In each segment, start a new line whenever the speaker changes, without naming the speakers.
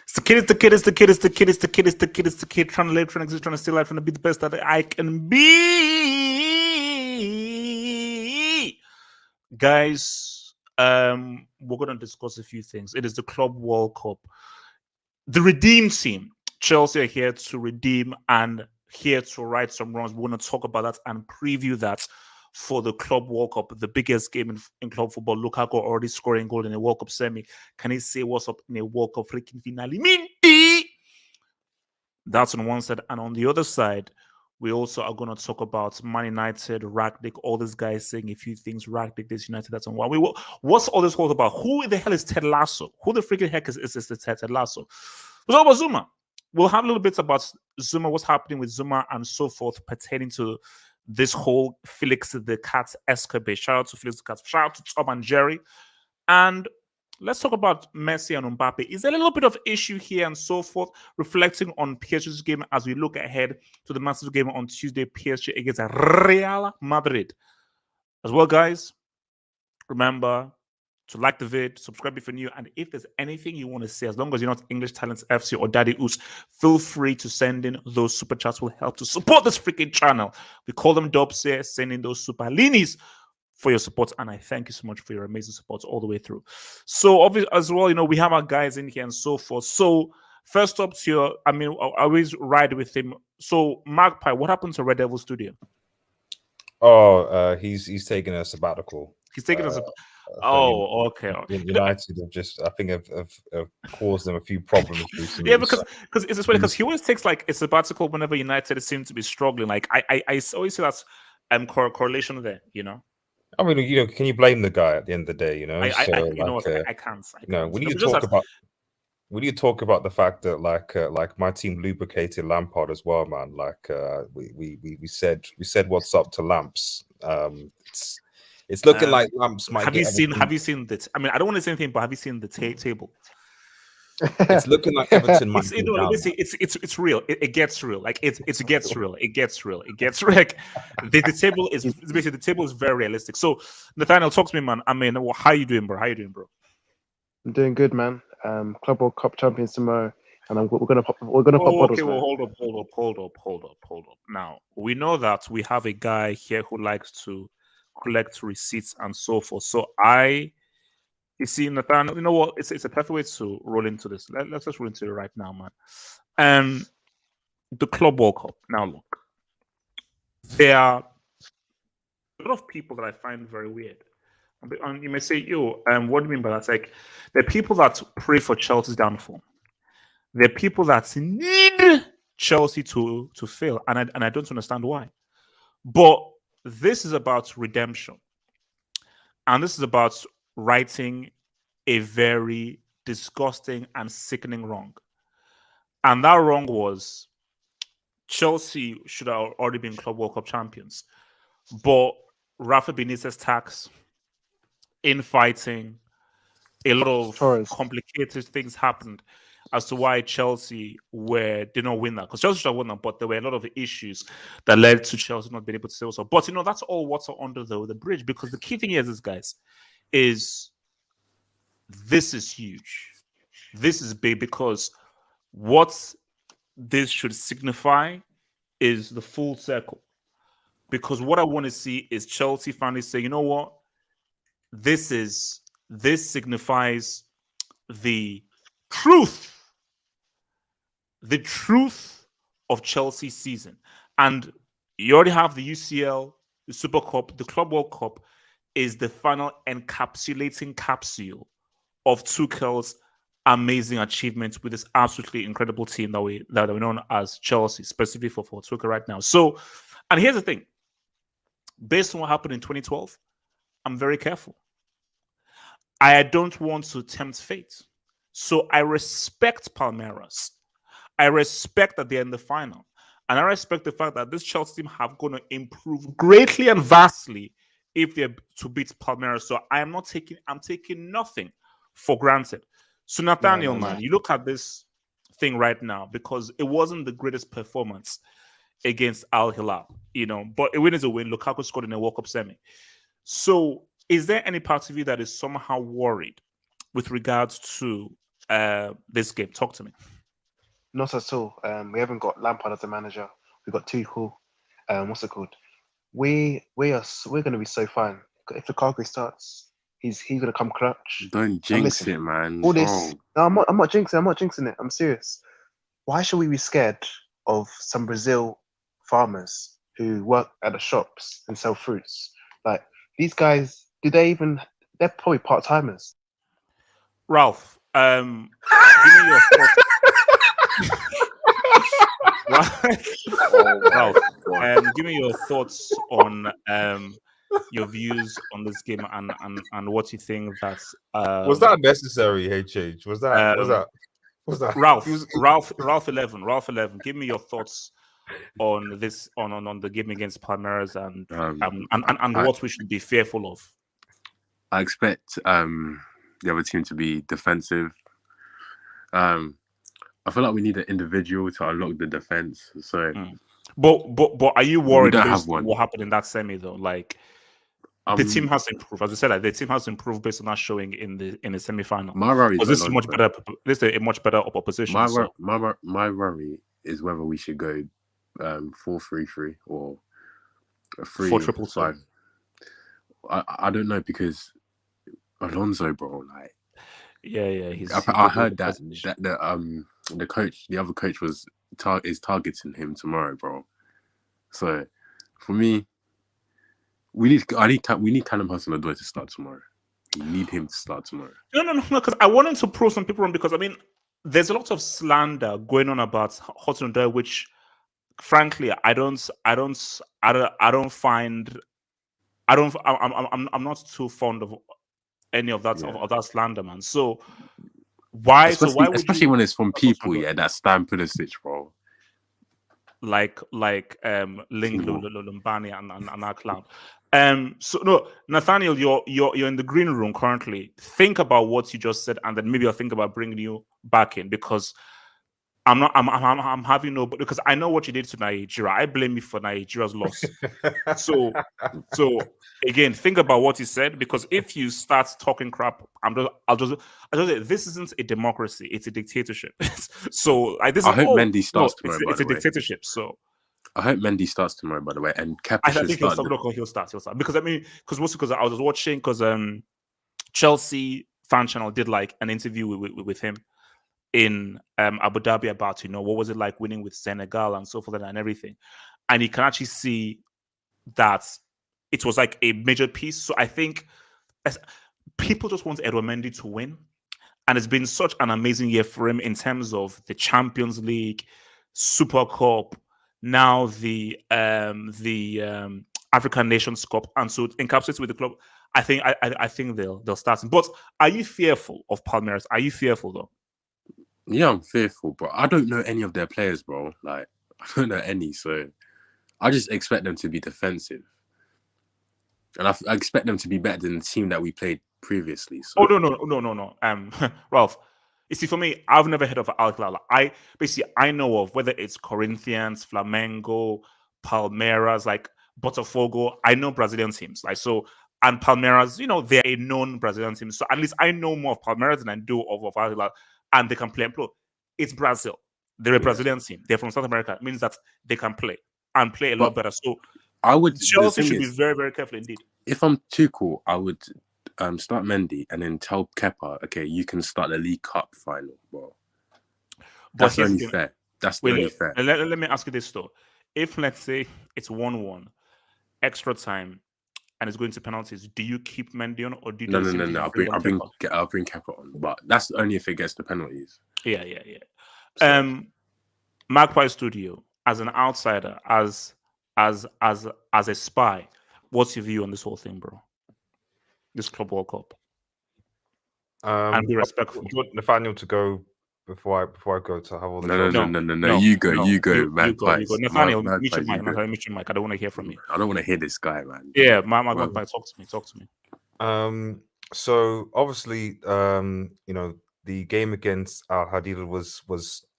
It's the kid, it's the kid, it's the kid, it's the kid, it's the kid, it's the kid, it's the kid, trying to live, trying to exist, trying to stay alive, trying to be the best that I can be. Guys, we're gonna discuss a few things. It is the Club World Cup. The redeem team. Chelsea are here to redeem and here to right some wrongs. We're going to talk about that and preview that for the Club World Cup, the biggest game in club football. Lukaku already scoring goal in a World Cup semi. Can he say what's up in a World Cup freaking finale? Minty! That's on one side. And on the other side, we also are going to talk about Man United, Ragnick, all these guys saying a few things. Ragnick, this United, that's on one. What's all this whole about? Who the hell is Ted Lasso? Who the freaking heck is Ted Lasso? We'll talk about Zouma. We'll have a little bit about Zouma, what's happening with Zouma and so forth pertaining to this whole Felix the Cat escapade. Shout out to Felix the Cat. Shout out to Tom and Jerry. And let's talk about Messi and Mbappe. Is there a little bit of issue here and so forth, reflecting on PSG's game as we look ahead to the massive game on Tuesday, PSG against Real Madrid. As well, guys, remember to like the vid, subscribe if you're new, and if there's anything you want to say, as long as you're not English Talents FC or Daddy Oos, feel free to send in those super chats. Will help to support this freaking channel. We call them dubs here. Send in those super linis for your support, and I thank you so much for your amazing support all the way through. So obviously as well, we have our guys in here and so forth. So first up to your, I always ride with him. So Magpie, what happened to Red Devil Studio?
Oh, he's taking a sabbatical.
He's taking us. Oh, okay.
United have just, I think, have caused them a few problems recently.
Yeah, because it's funny because he always takes like a sabbatical whenever United seem to be struggling. Like I always see that correlation there.
I mean, can you blame the guy at the end of the day?
I can't.
We need to talk about. We need to talk about the fact that like my team lubricated Lampard as well, man. Like we said what's up to Lamps. It's looking like Lamps might.
Have you seen that? I mean, I don't want to say anything, but have you seen the table?
It's looking like Everton might.
It's real. It gets real. Like it gets real. It gets real. It gets real. Like, the table is basically the table is very realistic. So Nathaniel, talk to me, man. I mean, how you doing, bro?
I'm doing good, man. Club World Cup champions tomorrow, and we're gonna pop. We're gonna pop bottles.
Okay, well, hold up. Now we know that we have a guy here who likes to collect receipts and so forth. So you see, Nathaniel, you know what? It's a perfect way to roll into this. Let's just roll into it right now, man. The Club World Cup. Now, look, there are a lot of people that I find very weird. And you may say, yo, what do you mean by that? It's like, there are people that pray for Chelsea's downfall. There are people that need Chelsea to fail. And I don't understand why. But this is about redemption. And this is about righting a very disgusting and sickening wrong. And that wrong was Chelsea should have already been Club World Cup champions. But Rafa Benitez tax, infighting, a lot of complicated things happened as to why Chelsea did not win that. Because Chelsea should have won that, but there were a lot of issues that led to Chelsea not being able to say so. But that's all water under the bridge. Because the key thing is, guys, is this is huge. This is big because what this should signify is the full circle. Because what I want to see is Chelsea finally say, you know what? This signifies the truth of Chelsea's season. And you already have the UCL, the Super Cup, the Club World Cup is the final encapsulating capsule of Tuchel's amazing achievements with this absolutely incredible team that we know as Chelsea, specifically for Tuchel right now. So, and here's the thing. Based on what happened in 2012, I'm very careful. I don't want to tempt fate. So I respect Palmeiras. I respect that they're in the final. And I respect the fact that this Chelsea team have going to improve greatly and vastly if they're to beat Palmeiras. So I'm taking nothing for granted. So Nathaniel, man, you look at this thing right now because it wasn't the greatest performance against Al Hilal, but a win is a win. Lukaku scored in a World Cup semi. So is there any part of you that is somehow worried with regards to this game? Talk to me.
Not at all. We haven't got Lampard as a manager. We've got Tuchel. What's it called? We're going to be so fine. If Lukaku starts, he's going to come clutch.
Don't jinx it, man.
All this. No, I'm not jinxing. I'm not jinxing it. I'm serious. Why should we be scared of some Brazil farmers who work at the shops and sell fruits? Like these guys, they're probably part timers.
Ralph, give me your thoughts. Ralph, give me your thoughts on your views on this game and what you think that
was that necessary, HH? Was that
Ralph 11? Give me your thoughts on this on the game against Palmeiras and what we should be fearful of.
I expect the other team to be defensive. I feel like we need an individual to unlock the defense. So,
but are you worried
based
on what happened in that semi though? Like the team has improved, as I said. Like the team has improved based on that showing in the semi-final.
My worry
is this is much better. This is a much better opposition.
My worry is whether we should go 4-3-3 or a 3-5. I don't know because Alonso, bro, like.
Yeah.
I heard that the other coach is targeting him tomorrow, bro. So for me, we need Callum Hudson-Odoi to start tomorrow. We need him to start tomorrow.
No, because I wanted to prove some people wrong because I mean, there's a lot of slander going on about Hudson-Odoi, which, frankly, I'm not too fond of any of that of that slander, man. So why?
Especially when it's from people, that stand Pulisic, bro.
Like Ling Lumbani and that clown. So no, Nathaniel, you're in the green room currently. Think about what you just said, and then maybe I'll think about bringing you back in because I'm having no, because I know what you did to Nigeria. I blame you for Nigeria's loss. So again, think about what you said, because if you start talking crap, I'll just say this isn't a democracy; it's a dictatorship. So I hope
Mendy starts tomorrow.
It's a dictatorship. So
I hope Mendy starts tomorrow. By the way, and Kepa
I think he'll start because I was watching Chelsea fan channel did like an interview with him in Abu Dhabi about what was it like winning with Senegal and so forth and everything, and you can actually see that it was like a major piece. So I think people just want Edouard Mendy to win, and it's been such an amazing year for him in terms of the Champions League, Super Cup, now the African Nations Cup, and so it encapsulates with the club. I think they'll start. But are you fearful of Palmeiras? Are you fearful though?
Yeah, I'm fearful, but I don't know any of their players, bro. Like, I don't know any, so I just expect them to be defensive. And I expect them to be better than the team that we played previously. So.
Oh, no. Ralph, you see, for me, I've never heard of Al Hilal. I know of whether it's Corinthians, Flamengo, Palmeiras, like Botafogo. I know Brazilian teams. Like, so, and Palmeiras, they're a known Brazilian team. So at least I know more of Palmeiras than I do of Al Hilal. And they can play and play. It's Brazil. They're a Brazilian team. They're from South America. It means that they can play and play a lot better. So Chelsea should be very, very careful indeed.
If I'm Tuchel, I would start Mendy and then tell Kepa, okay, you can start the League Cup final, bro. That's only fair. That's only fair.
Let me ask you this though. If let's say it's 1-1, extra time, and it's going to penalties, do you keep Mendy on or do you
No. I'll bring Kepa on, but that's only if it gets the penalties.
Yeah. So. Magpie Studio, as an outsider, as a spy, what's your view on this whole thing, bro? This Club World Cup. And be respectful.
Do you want Nathaniel to go before I go to have all the
No. You go.
You go. Nathaniel, mute your mic. I don't want to hear from you.
I don't want to hear this guy, man.
Yeah, Magpie, talk to me.
So obviously, the game against Al Hilal was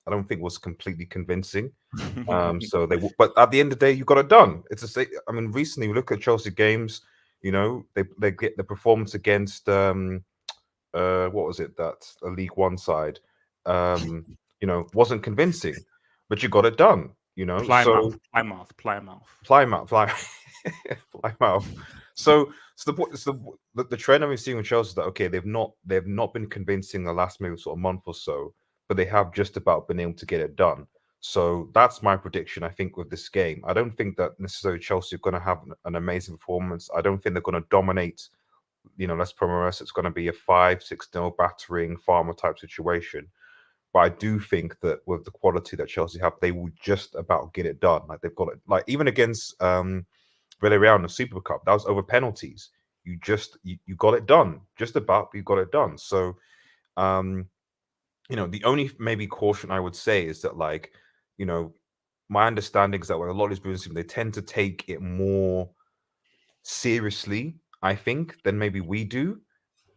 I don't think was completely convincing. But at the end of the day, you got it done. Recently we look at Chelsea games. They get the performance against what was it, that a League One side, you know, wasn't convincing, but you got it done. You know,
Plymouth.
Plymouth. Plymouth. So the trend I've been seeing with Chelsea is that okay, they've not been convincing the last maybe sort of month or so, but they have just about been able to get it done. So that's my prediction. I think with this game, I don't think that necessarily Chelsea are going to have an amazing performance. I don't think they're going to dominate. You know, Les Palmeiras. It's going to be a 5-6-0 battering Farmer type situation. But I do think that with the quality that Chelsea have, they will just about get it done. Like they've got it. Like even against Villarreal in the Super Cup, that was over penalties. You got it done. Just about, you got it done. So, you know, the only maybe caution I would say is that, like, you know, my understanding is that with a lot of these Bundesliga, they tend to take it more seriously, I think, than maybe we do.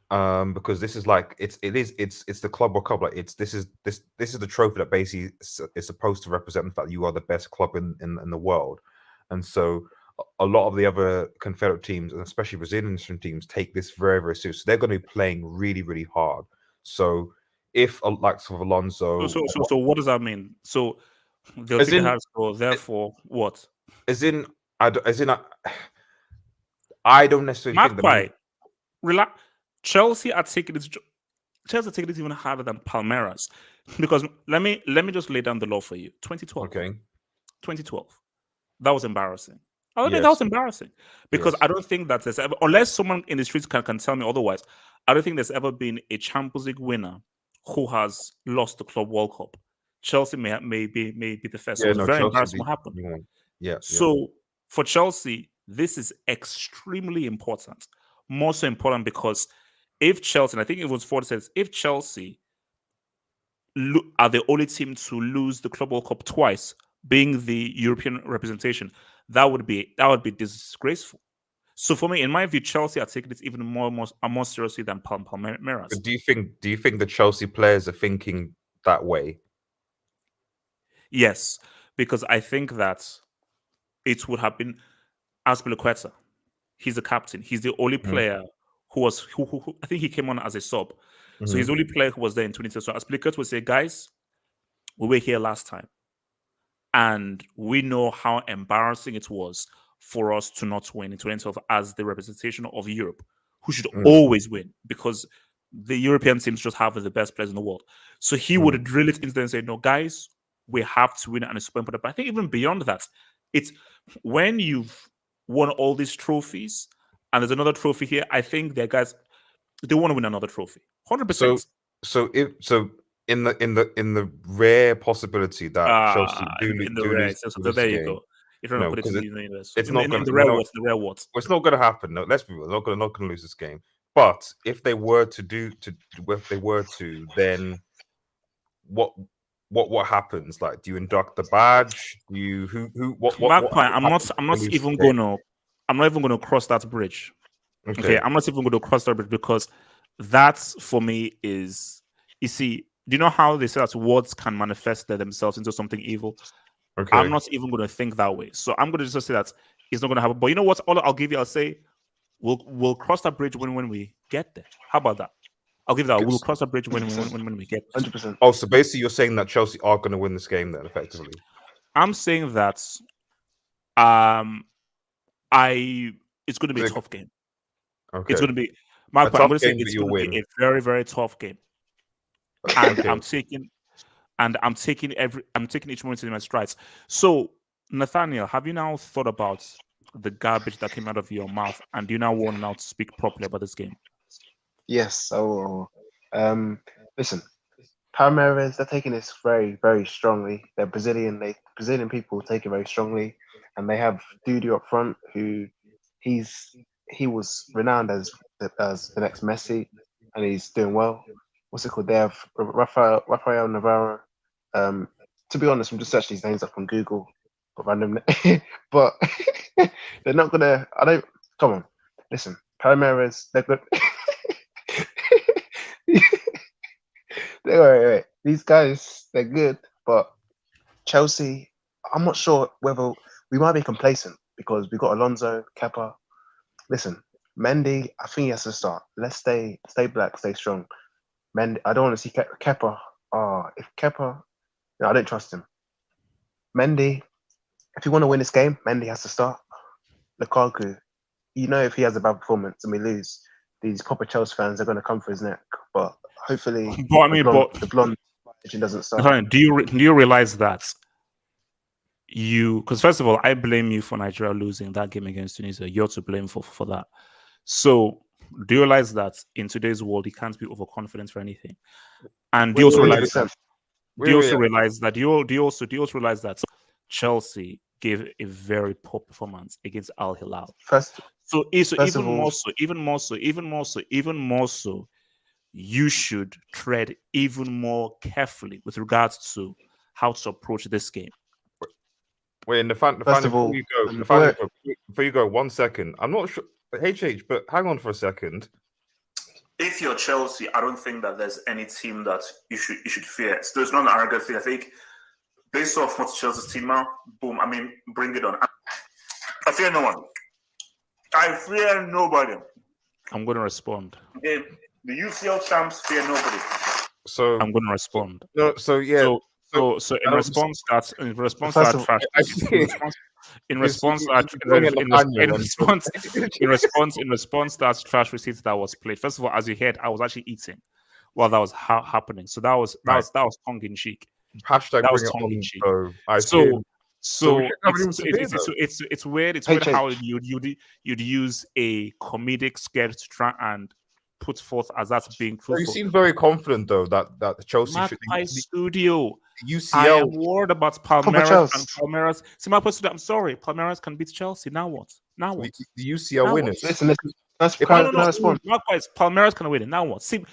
Because this is like it's the Club World Cup. Like this is the trophy that basically is supposed to represent the fact that you are the best club in the world. And so a lot of the other Confederate teams, and especially Brazilian teams, take this very, very seriously. So they're going to be playing really, really hard. So if like sort of Alonso,
So what does that mean? So they'll
As
take it
in-
hard, so therefore what?
as in I don't necessarily think that
Magpie. Relax. Chelsea are taking it even harder than Palmeiras. Because let me just lay down the law for you. 2012.
okay.
2012. That was embarrassing. I think
Yes.
that was embarrassing. Because
Yes.
I don't think that there's ever, unless someone in the streets can tell me otherwise, I don't think there's ever been a Champions League winner who has lost the Club World Cup. Chelsea may be the first. So it was very
Chelsea
embarrassing what happened.
Yeah.
So for Chelsea, this is extremely important. More so important because if Chelsea, and I think it was Ford says, if Chelsea are the only team to lose the Club World Cup twice, being the European representation, that would be disgraceful. So for me, in my view, Chelsea are taking it even more seriously than Palmeiras.
But do you think the Chelsea players are thinking that way?
Yes, because I think that it would have been Azpilicueta. He's the captain. He's the only player who was who I think he came on as a sub. So he's the only player who was there in 2022. So Azpilicueta would say, guys, we were here last time. And we know how embarrassing it was for us to not win in 2012 as the representation of Europe, who should always win because the European teams just have the best players in the world. So he would drill it into them and say, no, guys, we have to win, and it's super important. But I think even beyond that, it's when you've won all these trophies and there's another trophy here, I think the guys, they want to win another trophy. 100%.
So in the rare possibility that Chelsea do lose
so there you
game,
go. If you're
no,
put it
'cause
in
it's not going
the
to
rare what? The rare what?
Well, it's not going to happen. No, let's be real. They're not going to lose this game. But if they were to, then what happens? Like, do you induct the badge? Do you what
Magpie, I'm
happens
not
if they lose
even
the game?
gonna cross that bridge.
Okay.
I'm not even going to cross that bridge because that's for me is, you see, do you know how they say that words can manifest themselves into something evil?
Okay.
I'm not even going to think that way. So I'm going to just say that it's not going to happen. But you know what? All I'll give you, I'll say we'll cross that bridge when we get there. How about that? I'll give that. We'll cross that bridge when we get there.
100%.
Oh, so basically you're saying that Chelsea are going to win this game then, effectively.
I'm saying that it's going to be a tough game.
Okay.
It's going to be I'm going to say it's
you'll
going to
win.
be a very, very tough game. And
Okay.
I'm taking each moment in my strides. So, Nathaniel, have you now thought about the garbage that came out of your mouth, and do you now want to speak properly about this game?
Yes, I will. Listen, Palmeiras, they're taking this very, very strongly. They're Brazilian. Brazilian people take it very strongly, and they have Dudu up front, who he was renowned as the next Messi, and he's doing well. What's it called? They have Rafael Navarro. To be honest, I'm just searching these names up on Google, but random. But they're not gonna. Come on, listen, Palmeiras. They're good. Wait. These guys, they're good, but Chelsea, I'm not sure whether we might be complacent because we've got Alonso, Kepa. Listen, Mendy, I think he has to start. Let's stay black, stay strong. Mendy, I don't want to see Kepa. If Kepa, no, I don't trust him. Mendy, if you want to win this game, Mendy has to start. Lukaku, if he has a bad performance and we lose, these proper Chelsea fans are going to come for his neck. But hopefully, the blonde doesn't start.
Do you realize that because first of all, I blame you for Nigeria losing that game against Tunisia. You're to blame for that. So do you realize that in today's world, you can't be overconfident for anything? And do you also realize that Chelsea gave a very poor performance against Al Hilal? Even more so, you should tread even more carefully with regards to how to approach this game.
Wait, before you go, 1 second. I'm not sure, HH, but hang on for a second.
If you're Chelsea, I don't think that there's any team that you should fear. So it's not an arrogant thing. I think based off what's Chelsea's team now, boom, bring it on. I fear no one. I fear nobody. I'm going to respond. The UCL champs fear nobody. So I'm going to respond.
No, so yeah.
So in response to that trash receipt that was played. First of all, as you heard, I was actually eating while that was happening. So that was tongue in cheek.
Hashtag that was tongue in cheek.
It's weird. It's weird how you'd use a comedic sketch to try and put forth as that's being truthful.
You seem very confident though that Chelsea should
Studio.
UCL.
I am worried about Palmeiras and Palmeiras. See, my Studio. I'm sorry, Palmeiras can beat Chelsea. Now what?
The UCL winners.
Listen.
Palmeiras can win it. Now what? See,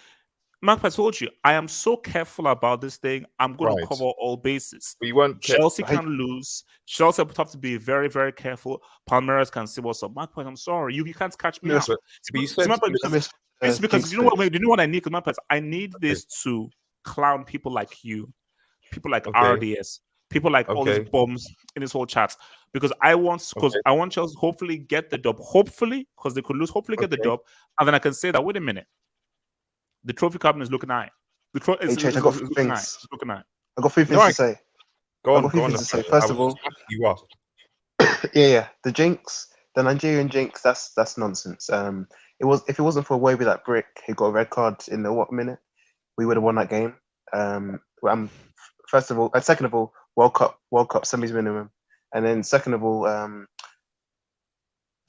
Mark, I told you, I am so careful about this thing. I'm going to cover all bases. Chelsea can lose. Chelsea have to be very, very careful. Palmeiras can see what's up. Mark, I'm sorry, you can't catch me out. It's because you know what I need? Because I need this to clown people like you, people like RDS, people like all these bombs in this whole chat. Because I want Chelsea to hopefully get the dub. Hopefully, because they could lose. Hopefully, get the dub, and then I can say that. Wait a minute, the trophy cabinet is looking high. The trophy is
looking high. I got 3 things to say.
Go on.
First of all,
you are.
The jinx, the Nigerian jinx. That's nonsense. If it wasn't for Wavy that brick, he got a red card in the minute, we would have won that game. Second of all, World Cup semis minimum, and then second of all,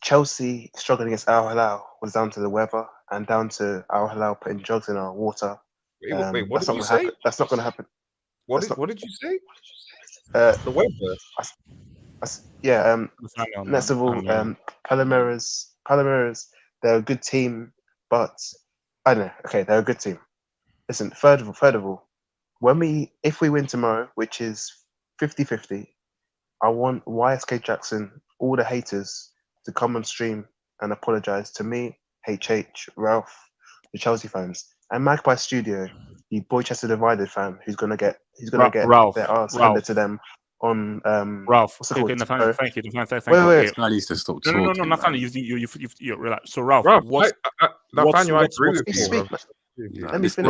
Chelsea struggling against Al Hilal was down to the weather and down to Al Hilal putting drugs in our water.
Wait, what did you say?
That's not going to happen.
What did you say? The weather.
Next of all, Palmeiras. They're a good team, but I don't know. Okay, they're a good team. Listen, third of all, if we win tomorrow, which is 50-50, I want YSK Jackson, all the haters, to come on stream and apologize to me, HH, Ralph, the Chelsea fans, and Magpie Studio, the Boychester Divided fan, who's gonna get
Ralph,
their ass handed to them on
Ralph.
What's it called?
Nathaniel, thank you.
Wait.
I need to stop
talking. No, Nathaniel, you relax. So Ralph,
Nathaniel, I agree with you.
Let me finish.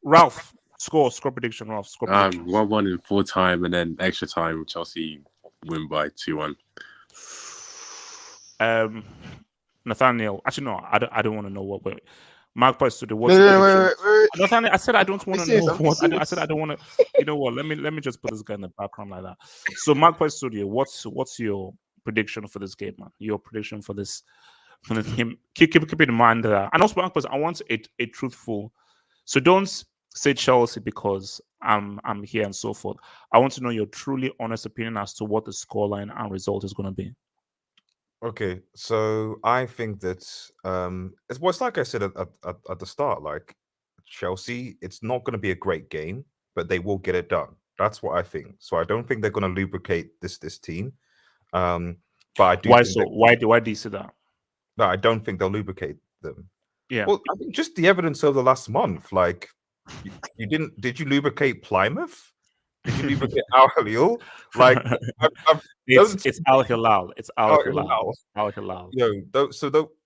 Ralph, score prediction. Ralph, score prediction.
1-1 in full time, and then extra time. Chelsea win by 2-1.
Nathaniel, actually no, I don't want to know what. Magpie Studio.
Wait.
Nathaniel, I said I don't want to know what. I said I don't want to. You know what? Let me just put this guy in the background like that. So Magpie Studio, what's your prediction for this game, man? Your prediction for this game. Keep in mind that. And also, Magpie, I want a truthful. So don't say Chelsea because I'm here and so forth. I want to know your truly honest opinion as to what the scoreline and result is going to be.
Okay, so I think that it's like I said at the start, like Chelsea, it's not going to be a great game, but they will get it done. That's what I think. So I don't think they're going to lubricate this team. But I do.
Why so? Why do you say that?
No, I don't think they'll lubricate them.
Yeah.
Well, I think just the evidence of the last month, like you didn't. Did you lubricate Plymouth? Did you lubricate Al Hilal? Like, those are
It's Al Hilal. It's Al
Al
Hilal.
Hilal.
Al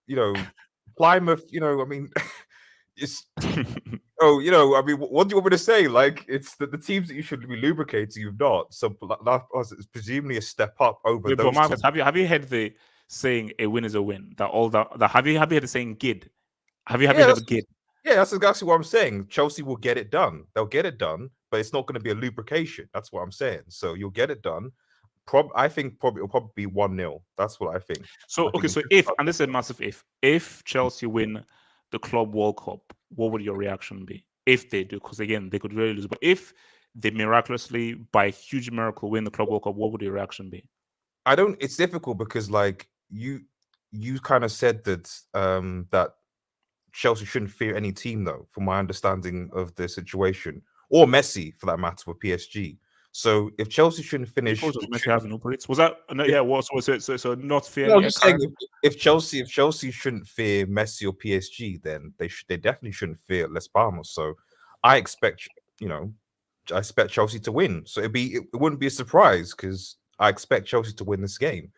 Hilal.
Plymouth. I mean, it's. Oh, I mean, what do you want me to say? Like, it's the teams that you should be lubricating, you've not. So it's presumably a step up over
Wait,
those.
but Marcus, have you heard the saying "a win is a win"? That all that have you heard the saying "gid"? Have you heard the "gid"?
Yeah, that's exactly what I'm saying. Chelsea will get it done. They'll get it done, but it's not going to be a lubrication. That's what I'm saying. So you'll get it done. I think it'll probably be 1-0. That's what I think.
So
I think
so if, and this is a massive if Chelsea win the Club World Cup, what would your reaction be if they do? Because again, they could really lose. But if they miraculously, by a huge miracle, win the Club World Cup, what would your reaction be?
It's difficult because like you kind of said that that Chelsea shouldn't fear any team, though, from my understanding of the situation, or Messi for that matter, for PSG. So if Chelsea shouldn't finish,
Messi having operates, was that so not fear?
No, I'm just saying if Chelsea shouldn't fear Messi or PSG, then they definitely shouldn't fear Las Palmas. So I expect Chelsea to win. So it wouldn't be a surprise because I expect Chelsea to win this game.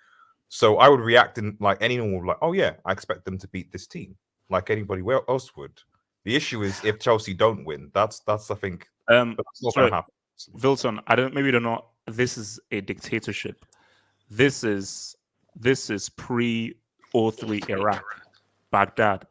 So I would react in like anyone would like, oh yeah, I expect them to beat this team, like anybody else would. The issue is if Chelsea don't win, that's I think that's not going to happen.
Wilson, maybe you don't know. This is a dictatorship. This is pre 03 Iraq, Baghdad.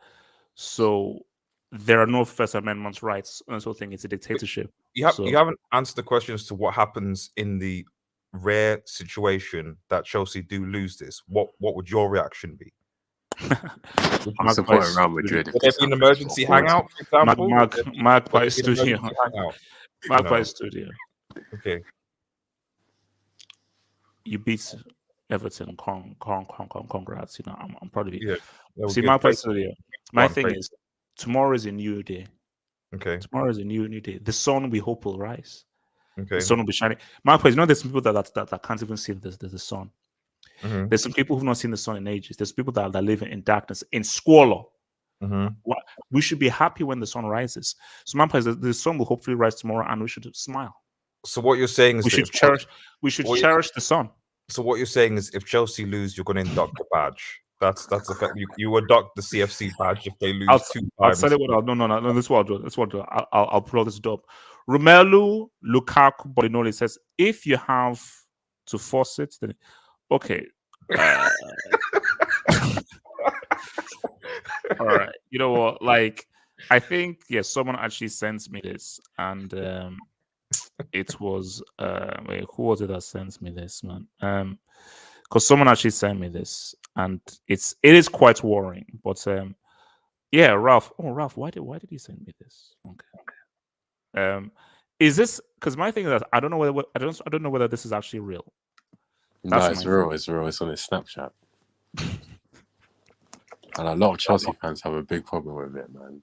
So there are no First Amendment rights, and so I think it's a dictatorship.
You haven't answered the question as to what happens in the rare situation that Chelsea do lose this. What would your reaction be?
I'm supporting Real Madrid.
Would there be an emergency hangout, for example?
Magpie Studio. Magpie Studio.
Okay.
You beat Everton. Congrats. I'm proud of you.
Yeah,
see, Magpie Studio. My thing is, tomorrow is a new day.
Okay.
Tomorrow is a new day. The sun we hope will rise.
Okay.
The sun will be shining. Magpie, there's some people that can't even see the sun.
Mm-hmm.
There's some people who've not seen the sun in ages. There's people that live in darkness, in squalor.
Mm-hmm.
We should be happy when the sun rises. So, Magpie, the sun will hopefully rise tomorrow, and we should smile.
So, what you're saying is
we should cherish the sun.
So, what you're saying is, if Chelsea lose, you're going to induct the badge. That's a fact. You induct the CFC badge if they lose 2 times.
I'll tell you what. No. This is what I'll do. This is what I'll do. I'll put all this up. Romelu Lukaku Bolinoli says, if you have to force it, then okay. All right. You know what? Like, I think someone actually sent me this, and it was wait, who was it that sent me this, man? Because someone actually sent me this, and it is quite worrying. But Ralph. Oh, Ralph, why did he send me this? Okay. Is this because my thing is that I don't know whether this is actually real.
No, it's real. It's real. It's on his Snapchat. And a lot of Chelsea fans have a big problem with it, man.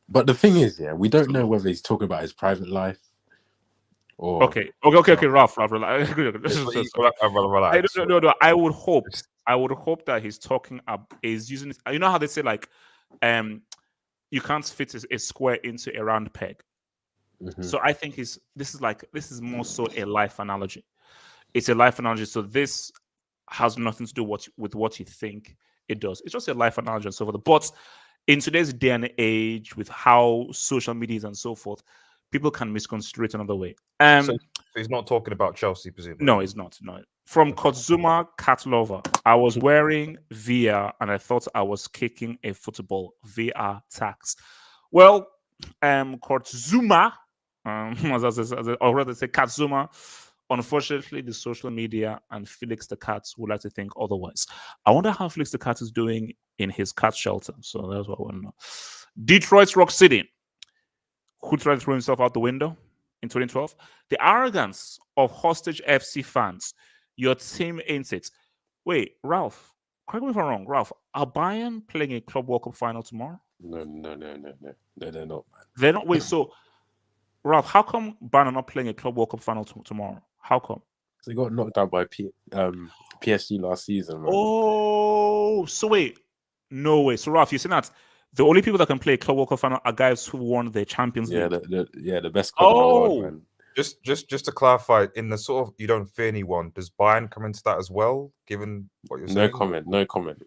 But the thing is, we don't know whether he's talking about his private life or...
Okay, Ralph. Relax. No. I would hope that he's talking up, is using... You know how they say, like, you can't fit a square into a round peg. Mm-hmm. So I think this is more so a life analogy. It's a life analogy. So this has nothing to do with what you think it does. It's just a life analogy and so forth. But in today's day and age, with how social media is and so forth, people can misconstrue it another way.
So he's not talking about Chelsea, presumably?
No, he's not. No. From Kurt Zouma, cat lover. I was wearing VR and I thought I was kicking a football. VR tax. Well, Kurt Zouma, or rather say Kurt Zouma, unfortunately, the social media and Felix the cat would like to think otherwise. I wonder how Felix the cat is doing in his cat shelter. So that's what I want to know. Detroit's Rock City, who tried to throw himself out the window in 2012. The arrogance of hostage FC fans. Your team ain't it. Wait, Ralph, correct me if I'm wrong. Ralph, are Bayern playing a Club World Cup final tomorrow?
No, they're not. Man.
They're not. Wait, so Ralph, how come Bayern are not playing a Club World Cup final tomorrow? How come?
They got knocked out by PSG last season. Man.
Oh, so wait. No way. So Ralph, you're saying that the only people that can play a Club World Cup final are guys who won the Champions League?
The best club in the world, man.
Just to clarify, in the sort of you don't fear anyone, does Bayern come into that as well? Given what you're saying,
No comment.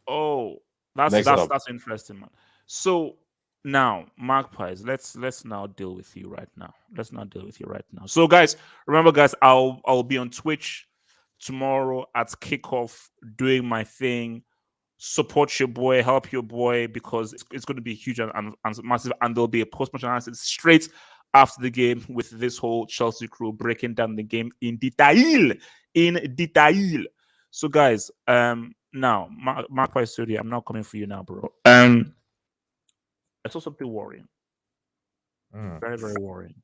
Oh, that's
Next
that's
up.
that's interesting, man. So now, Magpies, let's now deal with you right now. Let's now deal with you right now. So, guys, remember, guys, I'll be on Twitch tomorrow at kickoff doing my thing. Support your boy, help your boy, because it's going to be huge and massive. And there'll be a post-match analysis straight after the game with this whole Chelsea crew breaking down the game in detail. In detail. So, guys, now Magpie Studio, I'm not coming for you now, bro. I saw something worrying, very, very worrying,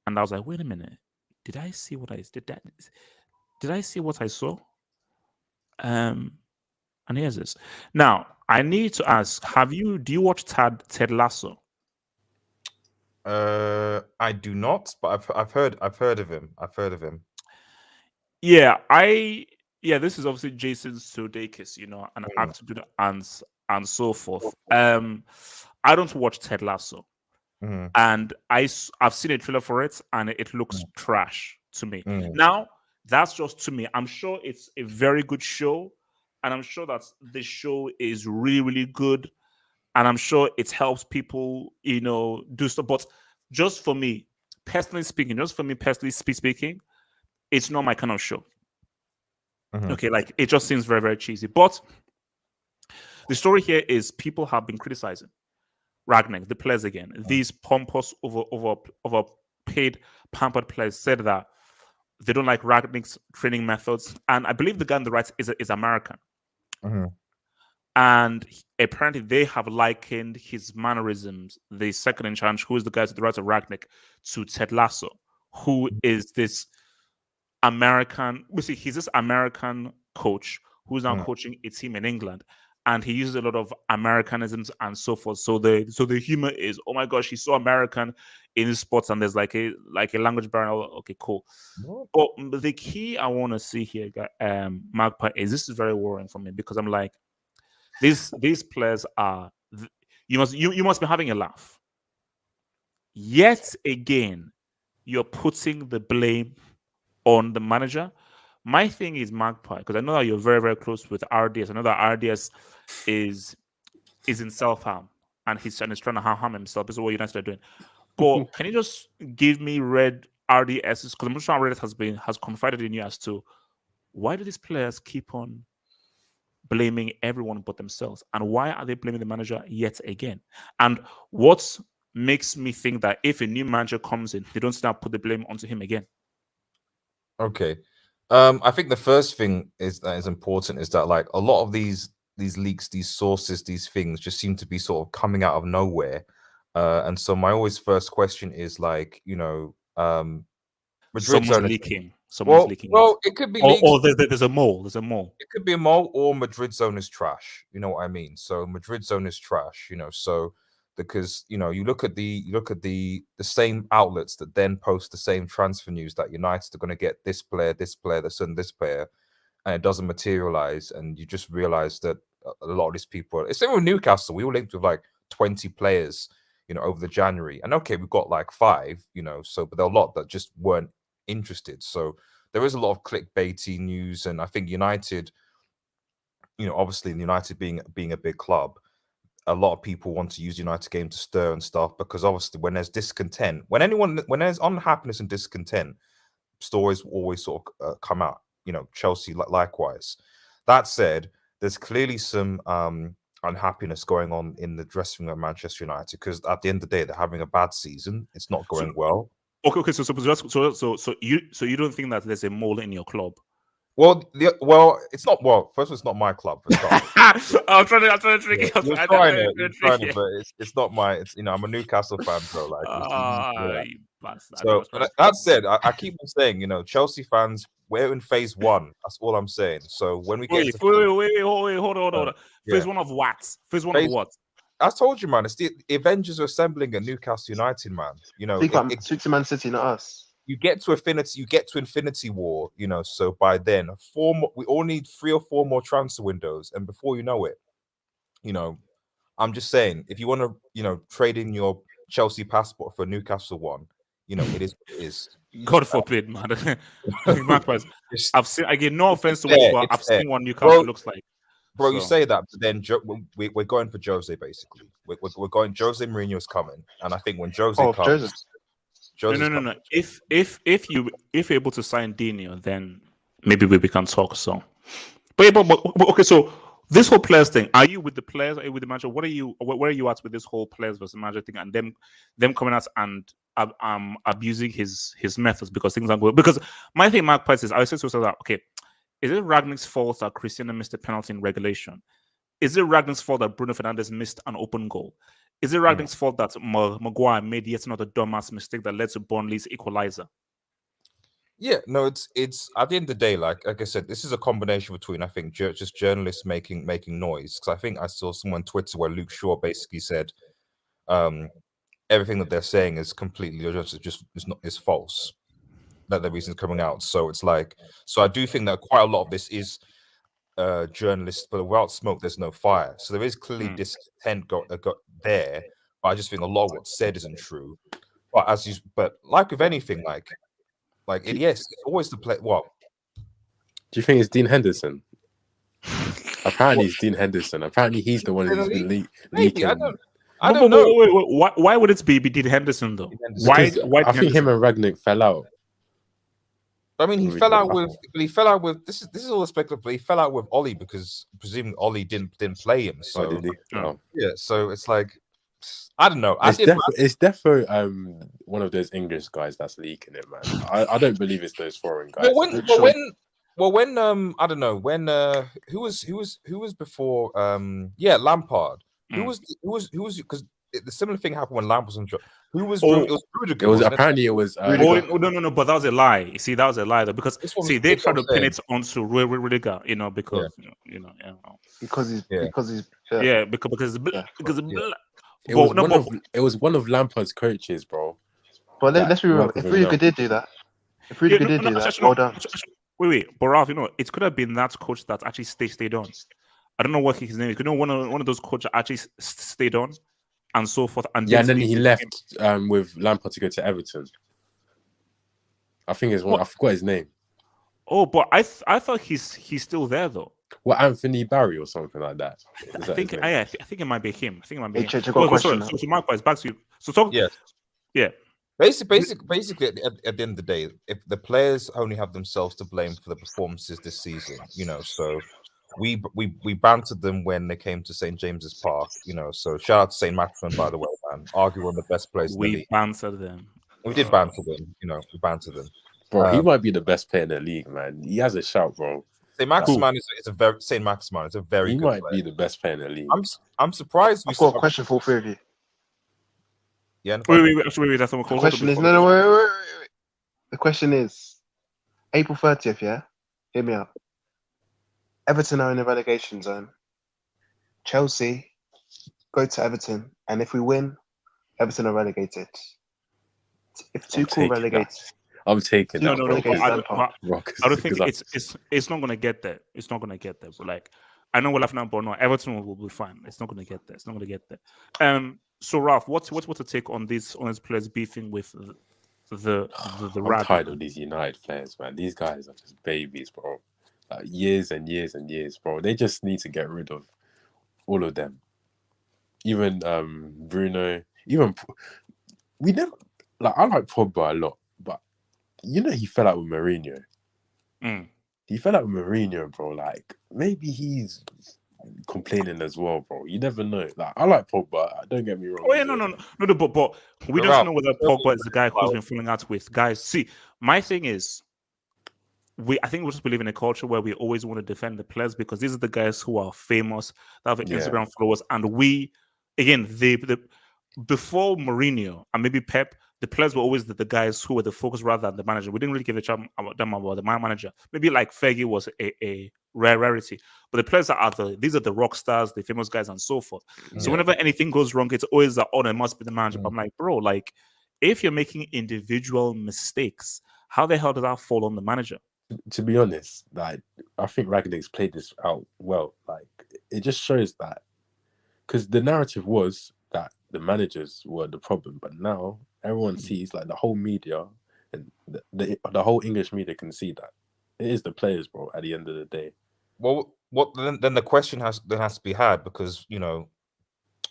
and I was like, wait a minute, did I see what I did? Did I see what I saw? And here's this. Now, I need to ask: do you watch Ted Lasso?
I do not, but I've heard of him. I've heard of him.
Yeah, this is obviously Jason Sudeikis, an actor and so forth. I don't watch Ted Lasso, and I've seen a trailer for it, and it looks trash to me. Now, that's just to me. I'm sure it's a very good show, and I'm sure that the show is really, really good, and I'm sure it helps people, do stuff. But just for me, personally speaking, it's not my kind of show. Okay, like it just seems very, very cheesy. But the story here is people have been criticizing Ragnick, the players again. These pompous, overpaid, pampered players said that they don't like Ragnick's training methods, and I believe the guy on the right is American. And apparently, they have likened his mannerisms, the second in charge, who is the guy to the right of Ragnick, to Ted Lasso, who is this American. He's this American coach who's now coaching a team in England, and he uses a lot of Americanisms and so forth. So the humor is, oh my gosh, he's so American in his sports, and there's like a language barrier. Okay, cool. But the key I want to see here, Magpie, is this is very worrying for me, because I'm like, these players are, you must be having a laugh. Yet again, you're putting the blame on the manager. My thing is, Magpie, because I know that you're very, very close with RDS. I know that RDS is in self-harm, and he's trying to harm himself. This is what United are doing. But can you just give me red RDSs? Because I'm sure RDS has confided in you as to why do these players keep on blaming everyone but themselves, and why are they blaming the manager yet again? And what makes me think that if a new manager comes in, they don't start put the blame onto him again?
Okay. I think the first thing that is important is that, like, a lot of these leaks, these sources, these things just seem to be sort of coming out of nowhere. And so my always first question is, like, Madrid's
leaking. Someone's leaking.
Well, it could be
or there's a mole. There's a mole.
It could be a mole, or Madrid's own is trash. You know what I mean? So Madrid's own is trash. So because you look at the same outlets that then post the same transfer news that United are going to get this player, this player, and it doesn't materialize, and you just realize that a lot of these people. It's same with Newcastle. We were linked with like 20 players, over the January, and okay, we've got like 5, so but there are a lot that just weren't interested. So there is a lot of clickbaity news, and I think United, obviously United being a big club, a lot of people want to use United game to stir and stuff, because obviously when there's discontent, when there's unhappiness and discontent, stories will always sort of come out. Chelsea likewise. That said, there's clearly some unhappiness going on in the dressing room at Manchester United, because at the end of the day, they're having a bad season. It's not going well.
Okay. So you don't think that there's a mole in your club?
Well, it's not. Well, first of all, it's not my club.
I'm trying to trick you.
You're trying it, but it's not my. I'm a Newcastle fan, so like. So that said, I keep on saying, Chelsea fans, we're in phase 1. That's all I'm saying. So when we get
wait, hold on. Phase 1 of what? Phase 1 of what?
I told you, man. It's the Avengers are assembling at Newcastle United, man.
Suits Man City, not us.
You get to Infinity War, so by then we all need 3 or 4 more transfer windows, and before you know it, I'm just saying, if you want to, trade in your Chelsea passport for a Newcastle one, you know, it is what it is.
God forbid, man. Magpies.
Just-
I've seen again. No offense to
It's
Wales,
fair,
but
it's
I've
fair.
seen what Newcastle looks like.
Bro, you
So-
say that, but then we're going for Jose basically. We're going. Jose Mourinho's coming, and I think when Jose
Oh,
comes,
Joseph.
Jose's
No. If you're able to sign Dino, then maybe we can talk. So, but okay. So this whole players thing, are you with the players? Are you with the manager? Where are you at with this whole players versus manager thing, and them coming out and abusing his methods because things aren't good? Because my thing, Mark Price, is I said to myself, okay, is it Ragnick's fault that Cristiano missed a penalty in regulation? Is it Ragnick's fault that Bruno Fernandes missed an open goal? Is it Ragnick's fault that Maguire made yet another dumbass mistake that led to Burnley's equalizer?
Yeah, no, it's at the end of the day, like I said, this is a combination between I think just journalists making noise. Because I think I saw someone on Twitter where Luke Shaw basically said, everything that they're saying is completely is false. That the reason's coming out. So it's like, so I do think that quite a lot of this is journalists, but without smoke, there's no fire. So there is clearly discontent got there. But I just think a lot of what's said isn't true. But like with anything, yes, it's always the play. What?
Do you think it's Dean Henderson? Apparently, it's Dean Henderson. Apparently, he's the one who's been
Maybe
leaking.
I don't know.
Wait, why would it be Dean Henderson though? Why?
I think him and Ragnick fell out.
I mean, he fell out with. This is all speculative. But he fell out with Ollie because presumably Ollie didn't play him. So
Oh, did he? Oh.
yeah, so it's like I don't know.
It's definitely one of those English guys that's leaking it, man. I don't believe it's those foreign guys.
When I don't know when who was before Lampard. Who was because the similar thing happened when Lampard was on job. Who was it was Rudiger.
It was apparently it was
no, but that was a lie. You see, that was a lie though, because they tried to pin it onto Rudiger, because
because he's
it was one of Lampard's coaches, bro.
But let's be real. If Rudiger did do that, well done.
Wait, but Ralph, it could have been that coach that actually stayed on. I don't know what his name is. One of those coaches actually stayed on, and so forth. And
then he left with Lampard to go to Everton. I think it's one. I forgot his name.
Oh, but I thought he's still there though.
Well, Anthony Barry or something like that.
I think it might be him. So Mark, back to you. So talk. Yeah.
Basically, at the end of the day, if the players only have themselves to blame for the performances this season, so we bantered them when they came to St. James's Park, So shout out to St. Maximin, by the way, man. Arguably one of the best players in the league.
We bantered them.
We did banter them, we bantered them.
Bro, he might be the best player in the league, man. He has a shout, bro.
St. Maximin is a very good player.
He might be the best player in the league.
I'm surprised.
I've got a question for all three of you.
Yeah.
Wait. That's
the question is wait. The question is April 30th. Yeah, hear me out. Everton are in the relegation zone. Chelsea go to Everton, and if we win, Everton are relegated. If Tuchel relegates,
I'm taking
no. I don't think it's not gonna get there. It's not gonna get there. But I know we're laughing at, but no, Everton will be fine. It's not gonna get there. So Ralph, what's the take on these players beefing with the
I'm tired of these United players, man. These guys are just babies, bro. Years and years and years, bro. They just need to get rid of all of them. Even Bruno. Even we never I like Pogba a lot, but he fell out with Mourinho. He fell out with Mourinho, bro. Maybe he's complaining as well, bro. You never know. I like Pogba. Don't get me wrong.
Oh yeah, no. But we don't know whether Pogba is the guy who's been falling out with guys. See, my thing is, I think we just believe in a culture where we always want to defend the players because these are the guys who are famous, that have Instagram followers, and before Mourinho and maybe Pep, the players were always the guys who were the focus rather than the manager. We didn't really give a damn about the manager. Maybe Fergie was a rarity, but the players these are the rock stars, the famous guys, and so forth. So whenever anything goes wrong, it's always that it must be the manager. But I'm like, bro, if you're making individual mistakes, how the hell does that fall on the manager?
To be honest, I think Ragnick's played this out well. It just shows that because the narrative was that the managers were the problem. But now everyone sees, like the whole media and the whole English media can see that it is the players, bro. At the end of the day,
Well, what then the question has to be had, because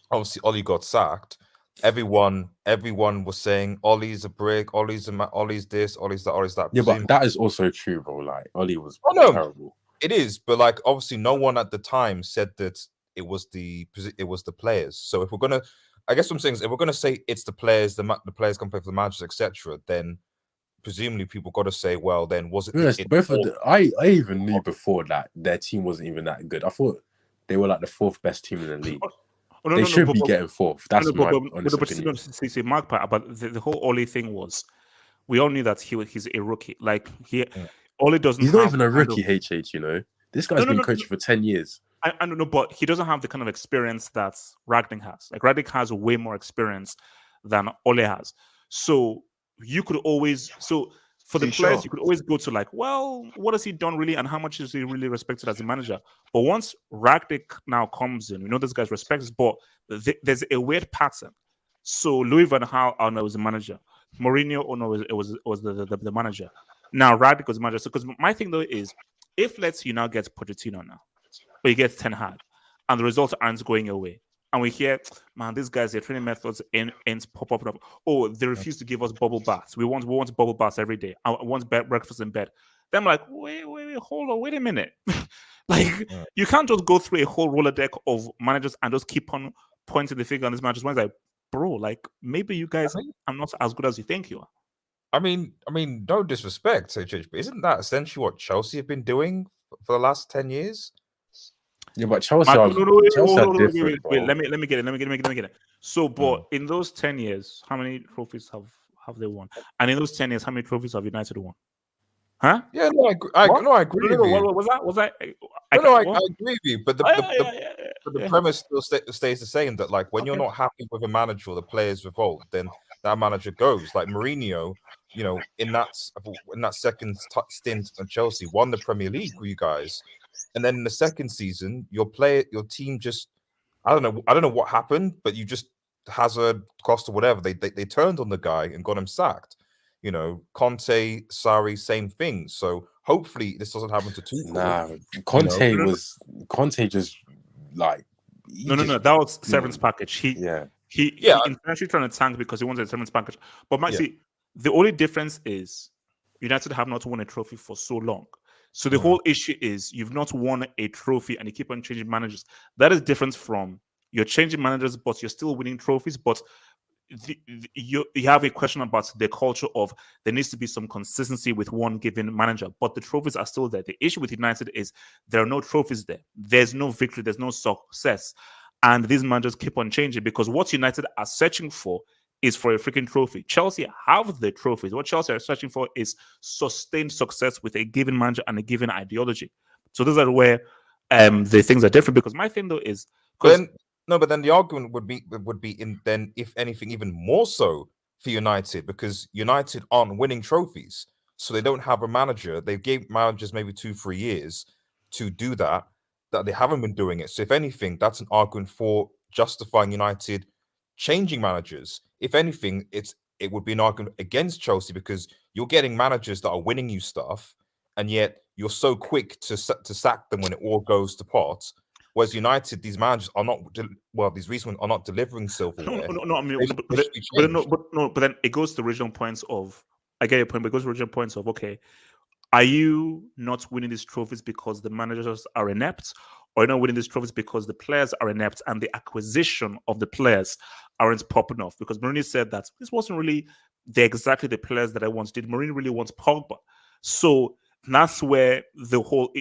obviously Ollie got sacked. Everyone was saying Ollie's a brick, Ollie's this, Ollie's that, Ollie's that.
yeah, but that is also true, bro. Like Ollie was terrible.
It is, but like obviously no one at the time said that it was the players. So if we're gonna, I guess what I'm saying is, if we're gonna say it's the players, the players can play for the managers, etc., then presumably people got to say, well, then was it?
Yes, I even knew before that their team wasn't even that good. I thought they were like the 4th best team in the league. They should be getting 4th. That's my honest opinion.
See, Mark, but the whole Ollie thing was, we all knew that he's a rookie. Like Ollie doesn't.
He's not even a rookie. HH, this guy's been coaching for 10 years.
I don't know, but he doesn't have the kind of experience that Ragnick has. Like Ragnick has way more experience than Ole has. So you could always for the players, you could always go to like, well, what has he done really, and how much is he really respected as a manager? But once Ragnick now comes in, this guy's respected, but there's a weird pattern. So Louis van Gaal, was the manager. Mourinho, it was the manager. Now Ragnick was the manager. So because my thing though is, if let's you now get Pochettino now, or you get Ten Hag, and the results aren't going away, and we hear, man, these guys, their training methods ain't pop up. Oh, they refuse to give us bubble baths. We want bubble baths every day. I want breakfast in bed. Then I'm like, wait, hold on, wait a minute. You can't just go through a whole Rolodeck of managers and just keep on pointing the finger on this managers. One's like, bro, like maybe you guys are not as good as you think you are.
I mean, no disrespect, HH, but isn't that essentially what Chelsea have been doing for the last 10 years?
Yeah, but Chelsea are different.
Wait, let me get it. So, but in those 10 years, how many trophies have they won? And in those 10 years, how many trophies have United won? Huh?
Yeah, no, I agree with you.
What was that?
I agree with you. But the premise still stays the same, that like when you're not happy with a manager or the players revolt, then that manager goes. Like Mourinho, in that second stint at Chelsea, won the Premier League with you guys. And then in the second season, your team just, I don't know what happened, but you just, Hazard, Costa, whatever, they turned on the guy and got him sacked. Conte, Sarri, same thing. So hopefully this doesn't happen to Tuchel.
Nah, Conte just like
no, that was severance package. He intentionally trying to tank because he wanted a severance package. But see, the only difference is United have not won a trophy for so long. So the whole issue is you've not won a trophy and you keep on changing managers. That is different from you're changing managers, but you're still winning trophies. But you have a question about the culture of there needs to be some consistency with one given manager, but the trophies are still there. The issue with United is there are no trophies there. There's no victory. There's no success. And these managers keep on changing because what United are searching for is for a freaking trophy. Chelsea have the trophies. What Chelsea are searching for is sustained success with a given manager and a given ideology. So those are where the things are different. Because my thing though is,
but then the argument would be in then, if anything, even more so for United, because United aren't winning trophies, so they don't have a manager. They gave managers maybe 2-3 years to do that they haven't been doing it. So if anything, that's an argument for justifying United changing managers. If anything, it would be an argument against Chelsea because you're getting managers that are winning you stuff, and yet you're so quick to sack them when it all goes to pot. Whereas United, these managers are not these recent ones are not delivering silverware.
No. I mean, but then it goes to the original points of. I get your point, but it goes to the original points of okay, are you not winning these trophies because the managers are inept, or you're not winning these trophies because the players are inept and the acquisition of the players aren't popping off? Because Mourinho said that this wasn't really exactly the players that I once did. Mourinho really wants Pogba, so that's where the whole.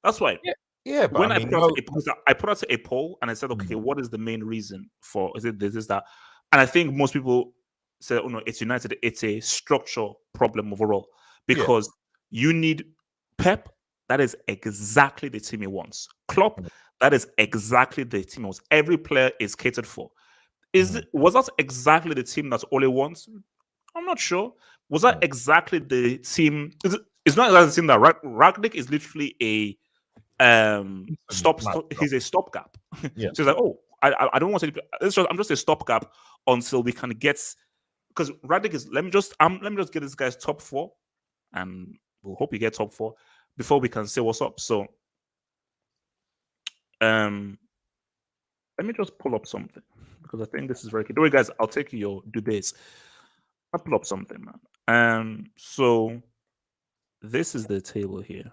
That's why.
Yeah, but
when I put out a poll and I said, okay, what is the main reason for is it this, is that? And I think most people said, oh no, it's United. It's a structural problem overall because you need Pep. That is exactly the team he wants. Klopp. That is exactly the team he wants. Every player is catered for. Was that exactly the team that Ole wants? I'm not sure. Was that exactly the team? It's not exactly the team that Ragnick is literally a he's a stopgap. So it's like, oh, I don't want to. I'm just a stopgap until we can get, because Ragnick is. Let me just get this guy's top 4, and we'll hope he gets top 4 before we can say what's up. So, let me just pull up something because I think this is very key. Don't worry, guys. I'll take your do this. I'll pull up something, man. So this is the table here.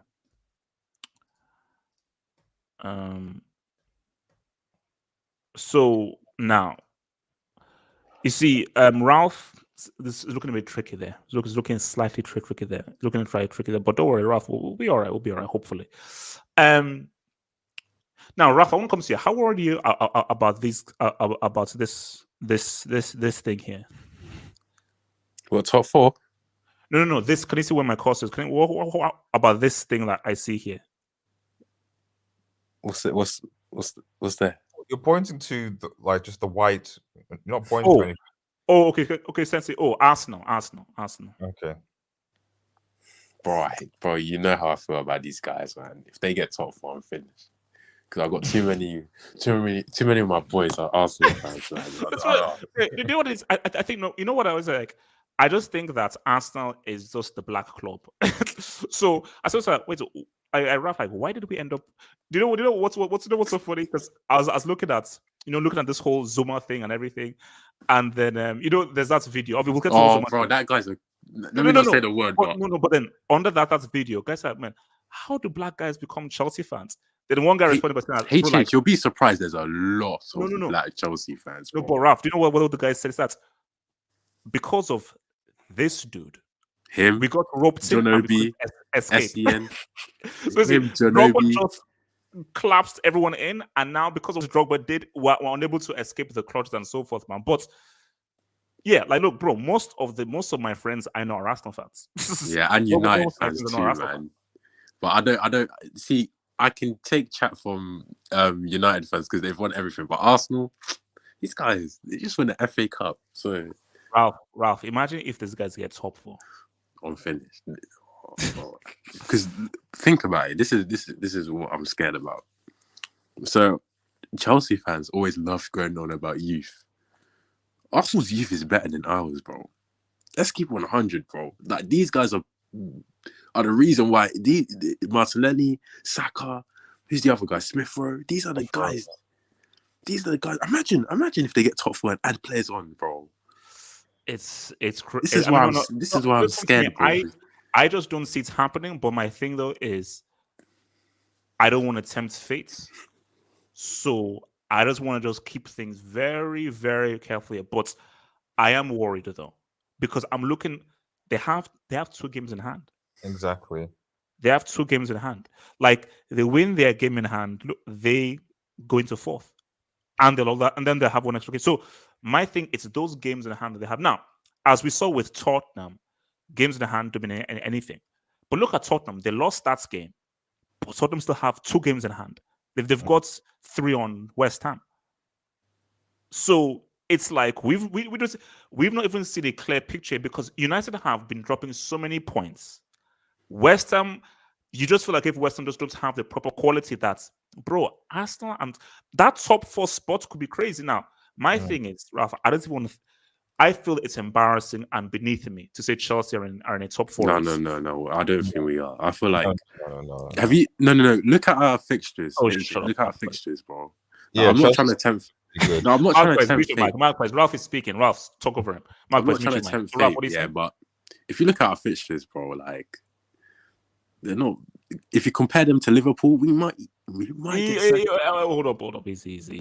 So now, you see, Ralph, this is looking a bit tricky there. It's looking slightly tricky there. Looking to try tricky there, but don't worry, Ralph, we'll be all right. We'll be all right, hopefully. Now, Ralph, I want to come to you. How worried are you about this thing here?
What, top 4?
No. This, can you see where my course is? What about this thing that I see here?
What's it? What's there?
You're pointing to just the white. You're not pointing to anything.
Oh, okay, Sensei. Oh, Arsenal.
Okay.
Bro, you know how I feel about these guys, man. If they get top 4, I'm finished. Because I've got too many of my boys are Arsenal fans.
That's right. You know what it is? I think, no, you know what I was like? I just think that Arsenal is just the black club. So I was like, wait, I Ralph, like, why did we end up? Do you know what's so funny? Because I was looking at this whole Zouma thing and everything, and then there's that video. We'll get to Zouma
bro,
thing.
that guy's a. Let me not say the word.
But then under that's video, guys are like, man, how do black guys become Chelsea fans? Then one guy responded by saying,
"Hey, Chase, you'll be surprised. There's a lot of black Chelsea fans."
No, but Ralph, do you know what the guy said? Is that because of this dude, we got roped in and we couldn't escape.
SEN,
Drogba just collapsed everyone in, and now because of what Drogba did, we're unable to escape the clutches and so forth, man. But yeah, like, look, bro, most of my friends I know are Arsenal fans.
Yeah, and United fans too, man. But I don't see. I can take chat from United fans because they've won everything, but Arsenal, these guys, they just won the FA Cup. So
Ralph, imagine if these guys get top 4.
I'm finished. Because think about it. This is what I'm scared about. So Chelsea fans always love going on about youth. Arsenal's youth is better than ours, bro. Let's keep 100, bro. Like, these guys are the reason why Martinelli, Saka, who's the other guy? Smith Rowe. These are the guys. These are the guys. Imagine if they get top 4 and add players on, bro.
This
is why I'm scared, bro.
I just don't see it happening. But my thing though is, I don't want to tempt fate, so I just want to just keep things very, very carefully. But I am worried though, because I'm looking. They have 2 games in hand.
Exactly.
They have 2 games in hand. Like, they win their game in hand, look, they go into 4th, and then they have 1 extra game. So my thing, it's those games in hand that they have now. As we saw with Tottenham, games in the hand don't mean anything. But look at Tottenham; they lost that game, but Tottenham still have 2 games in hand. They've got 3 on West Ham. So it's like we've not even seen a clear picture, because United have been dropping so many points. West Ham, you just feel like if West Ham just don't have the proper quality, that's, bro, Arsenal and that top 4 spot could be crazy. Now, my thing is, Ralph, I don't even want to. I feel it's embarrassing and beneath me to say Chelsea are in a top 4.
No. I don't think we are. I feel like
no.
Have you? No. Look at our fixtures.
Oh,
look at our fixtures, bro.
Yeah,
I'm not trying to tempt. No, I'm not trying to tempt.
Marquez, Ralph is speaking. Ralph, talk over him.
I'm not trying to tempt fate. Yeah, but if you look at our fixtures, bro, like, they're not. If you compare them to Liverpool, we might.
Hold up. Easy.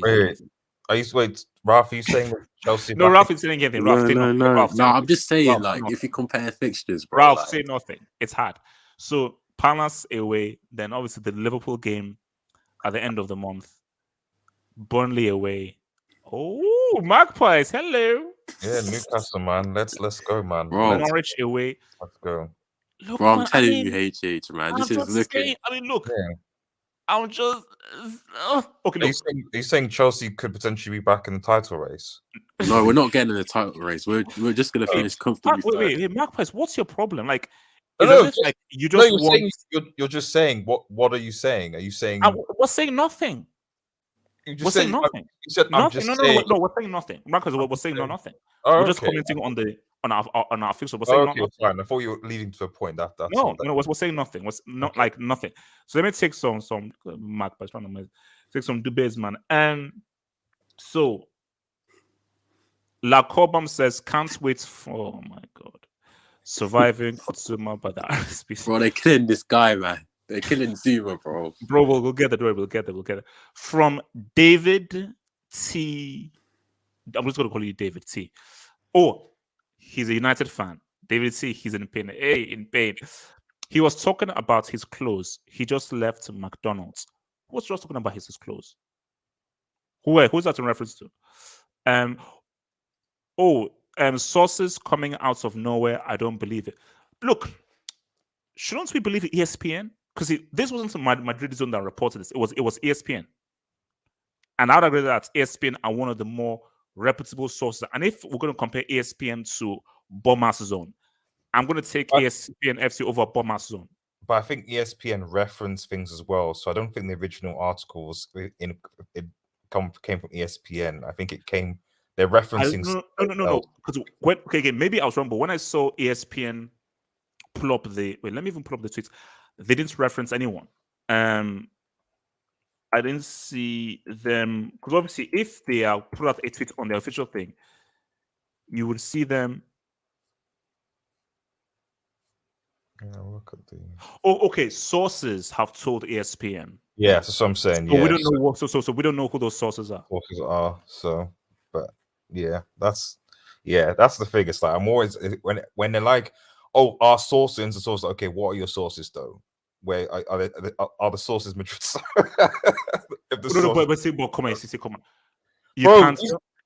Wait, Ralph, are you saying Chelsea?
No, Ralph is saying anything. Ralph,
no. I'm just saying, Ralph, if you compare fixtures, bro.
Ralph, say nothing. It's hard. So Palace away, then obviously the Liverpool game at the end of the month. Burnley away. Oh, Magpies, hello.
Yeah, Newcastle, man. Let's go, man.
Bro,
Norwich away.
Let's go.
Look,
bro, I'm telling you, HH, man. This is looking.
Look.
Yeah.
I'm just okay.
Are you saying Chelsea could potentially be back in the title race?
No, we're not getting in the title race. We're just gonna finish comfortably.
Wait, Magpies, what's your problem? Like,
you're
want...
you're just saying what are you saying? Are you saying
I was saying nothing?
You
We're
just
saying
said
nothing.
you said I'm
Nothing.
just
No,
saying.
no. We're saying nothing. Marcus, we're saying
saying.
nothing.
Oh,
We're just
okay.
commenting on our fixture. We're
Oh,
saying
okay,
nothing.
fine. I thought you were leading to a point. That's
No,
all.
no, we're saying nothing. Was not
Okay.
like nothing. So let me take some Mark, but trying to take some debates, man. And so La Cobham says, "Can't wait for." Oh my god, surviving Kurt Zouma by the RSPC.
Bro, they're killing this guy, man. They're killing Zuma, bro.
Bro, we'll get the door. We'll get it. From David T. I'm just going to call you David T. Oh, he's a United fan. David T. He's in pain. Hey, in pain. He was talking about his clothes. He just left McDonald's. Who was just talking about his clothes? Who's that in reference to? Sources coming out of nowhere. I don't believe it. Look, shouldn't we believe ESPN? Because this wasn't Madrid Zone that reported this. It was ESPN. And I would agree that ESPN are one of the more reputable sources. And if we're going to compare ESPN to Bomas Zone, I'm going to take ESPN FC over Bomas Zone.
But I think ESPN reference things as well. So I don't think the original articles came from ESPN. I think it came. They're referencing.
No. Because maybe I was wrong. But when I saw ESPN pull up let me even pull up the tweets. They didn't reference anyone. I didn't see them because obviously, if they are put out a tweet on the official thing, you would see them.
Yeah, look at the.
Oh, okay. Sources have told ESPN.
Yeah, that's what I'm saying.
So
yeah,
we don't know what. So we don't know who those sources are.
Sources are but yeah, that's the thing. It's like I'm always when they're like, oh, our sources, the sources. Okay, what are your sources though? Where are the sources Madrid?
But come on. You
Bro,
can't.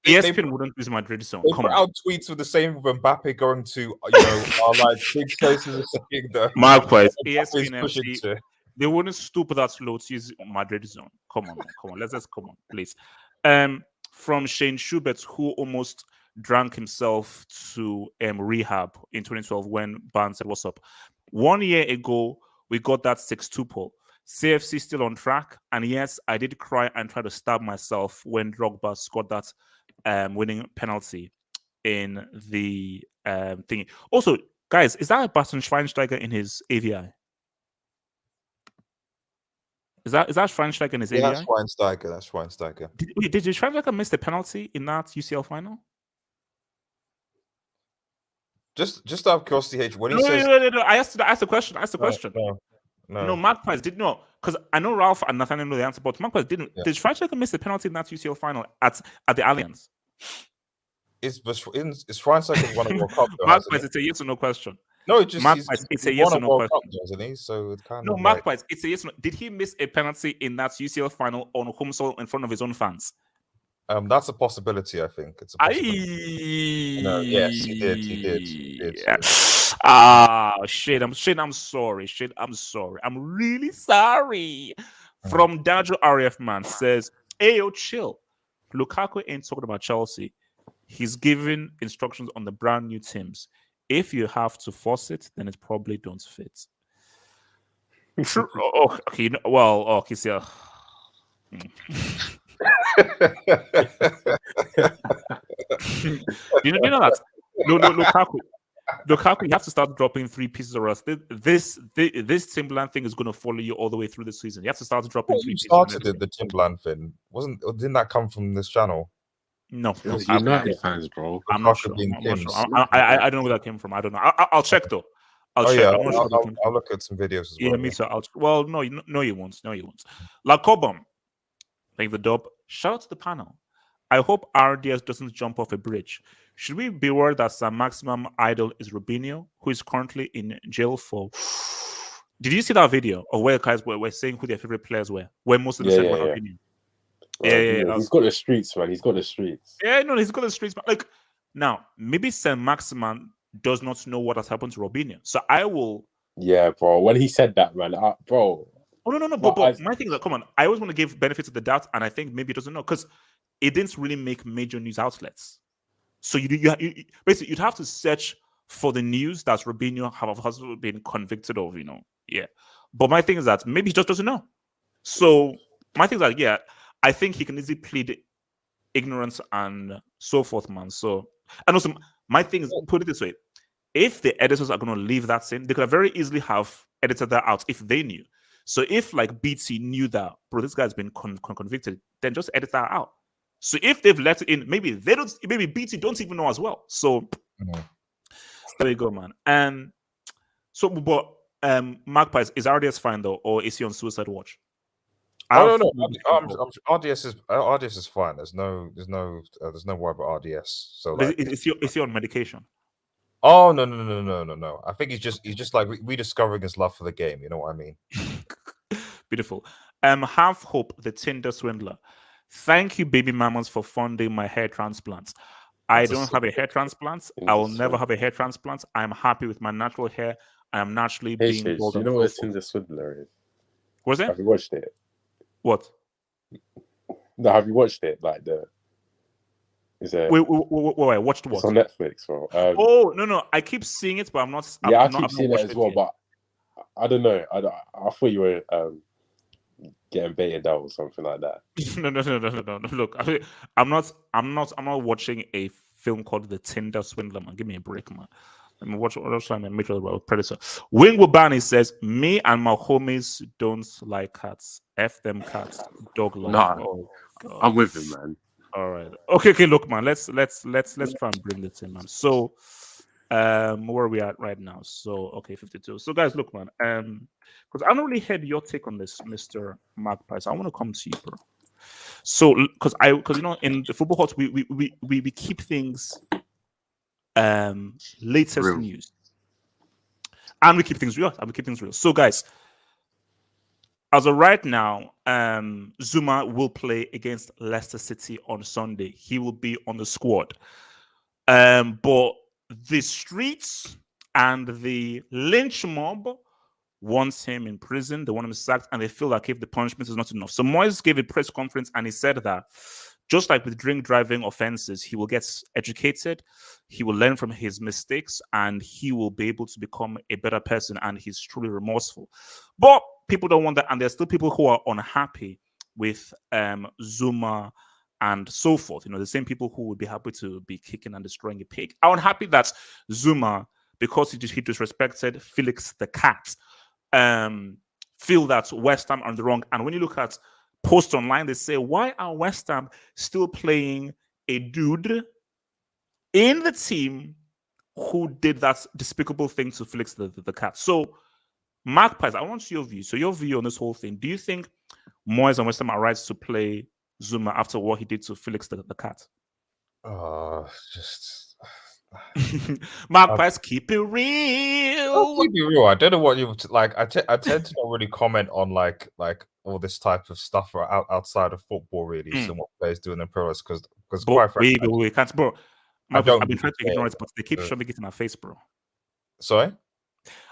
ESPN wouldn't use Madrid Zone.
They
Come
put
on.
out tweets with the same with Mbappe going to our like big places or something.
Marquez, ESPN FC, they wouldn't stoop that low to use Madrid Zone. Come on. Let's come on, please. From Shane Schubert, who almost drank himself to rehab in 2012 when Barn said, "What's up?" 1 year ago, we got that 6-2 poll. CFC still on track, and yes, I did cry and try to stab myself when Drogba scored that winning penalty in the thingy. Also, guys, is that a Bastian Schweinsteiger in his AVI? Is that Schweinsteiger in his AVI?
That's Schweinsteiger.
Did Schweinsteiger miss the penalty in that UCL final?
Just out of curiosity, H, when he
No,
says
I asked the question.
No.
Magpies did not, because I know Ralph and Nathaniel know the answer, but Magpies didn't.
Yeah.
Did Schweinsteiger miss the penalty in that UCL final at the Allianz?
Is Schweinsteiger won a World Cup?
Magpies, it's a yes or no question.
No, it's just
Magpies, it's a yes or no question.
Cup, doesn't he? So it's kind of
Magpies, it's a yes or no. Did he miss a penalty in that UCL final on home soil in front of his own fans?
That's a possibility. I think it's a possibility. No, yes, he did.
Shit, I'm sorry. I'm really sorry. From Dajo RF man says, "Ayo, chill. Lukaku ain't talking about Chelsea. He's giving instructions on the brand new teams. If you have to force it, then it probably don't fit." True. Oh, okay. Well, okay. So, you know that? No, Lukaku, you have to start dropping 3 pieces or else this Timberland thing is going to follow you all the way through the season. You have to start dropping 3 pieces.
Started the Timberland thing, didn't that come from this channel?
No,
United fans, bro.
I'm not sure. I don't know where that came from. I don't know. I'll check though. I'll check. I'm not sure.
I'll look at some videos as well.
Yeah, me too. No, you won't. La Cobham, thank the dub. Shout out to the panel. I hope RDS doesn't jump off a bridge. Should we be worried that Sam Maximum idol is Rubinho, who is currently in jail for? Did you see that video of where guys were saying who their favorite players were? Where most of them said Rubinho. Yeah.
He's got the streets, man. He's got the streets.
Yeah, no, he's got the streets. Like now, maybe Sam Maximan does not know what has happened to Robinho. So I will.
Yeah, bro. When he said that, man, bro.
Oh no. But my thing is that come on, I always want to give benefits of the doubt, and I think maybe he doesn't know because it didn't really make major news outlets. So you basically you'd have to search for the news that Robinho has been convicted of. Yeah. But my thing is that maybe he just doesn't know. So my thing is that I think he can easily plead ignorance and so forth, man. So, and also, my thing is, put it this way: if the editors are going to leave that in, they could have very easily have edited that out if they knew. So, if like BT knew that, bro, this guy's been convicted, then just edit that out. So, if they've let it in, maybe they don't. Maybe BT don't even know as well. So, there you go, man. So, but Magpies, is RDS fine though, or is he on suicide watch?
Oh no, RDS is fine. There's no worry about RDS. So like,
is he on medication?
Oh no. I think he's just like rediscovering his love for the game. You know what I mean?
Beautiful. Have hope, the Tinder swindler. Thank you, baby mamas, for funding my hair transplants. I don't have a hair transplant. I will never have a hair transplant. I'm happy with my natural hair. I am naturally being bald.
You know what Tinder swindler is?
What's that?
Have you watched it?
What?
No, have you watched it? Like
wait, watched what?
It's on Netflix, bro.
Oh no, I keep seeing it, but I'm not.
I keep seeing it as well, but I don't know. I thought you were getting baited out or something like that.
No. Look, I'm not watching a film called The Tinder Swindler, man. Give me a break, man. Let me watch. I'm trying to make sure about Predator. Wing Wabani says, "Me and my homies don't like cats. F them cats. Dog love."
Nah,
oh,
I'm with him, man.
All right. Okay. Look, man. Let's try and bring this in, man. So, where are we at right now? So, okay, 52. So, guys, look, man. Because I don't really heard your take on this, Mr. Magpie. So I want to come to you, bro. So, because you know, in the football hot, we keep things latest
real
news, and we keep things real. So, guys, as of right now, Zouma will play against Leicester City on Sunday. He will be on the squad. But the streets and the lynch mob wants him in prison. They want him sacked, and they feel like if the punishment is not enough. So Moyes gave a press conference, and he said that just like with drink driving offenses, he will get educated, he will learn from his mistakes, and he will be able to become a better person, and he's truly remorseful. But people don't want that, and there's still people who are unhappy with Zouma and so forth. You know, the same people who would be happy to be kicking and destroying a pig are unhappy that Zouma, because he disrespected Felix the cat, feel that West Ham are on the wrong. And when you look at posts online, they say, why are West Ham still playing a dude in the team who did that despicable thing to Felix the cat? So, Magpies, I want your view. So your view on this whole thing. Do you think Moyes and West Ham are right to play Zouma after what he did to Felix the cat? Magpies, keep it real.
Keep it real. I don't know what you like. I tend to not really comment on like all this type of stuff outside of football, really. So what players do in the pros, because quite frankly,
we can't, bro. I've been trying to ignore it, but they keep shoving it in our face, bro.
Sorry?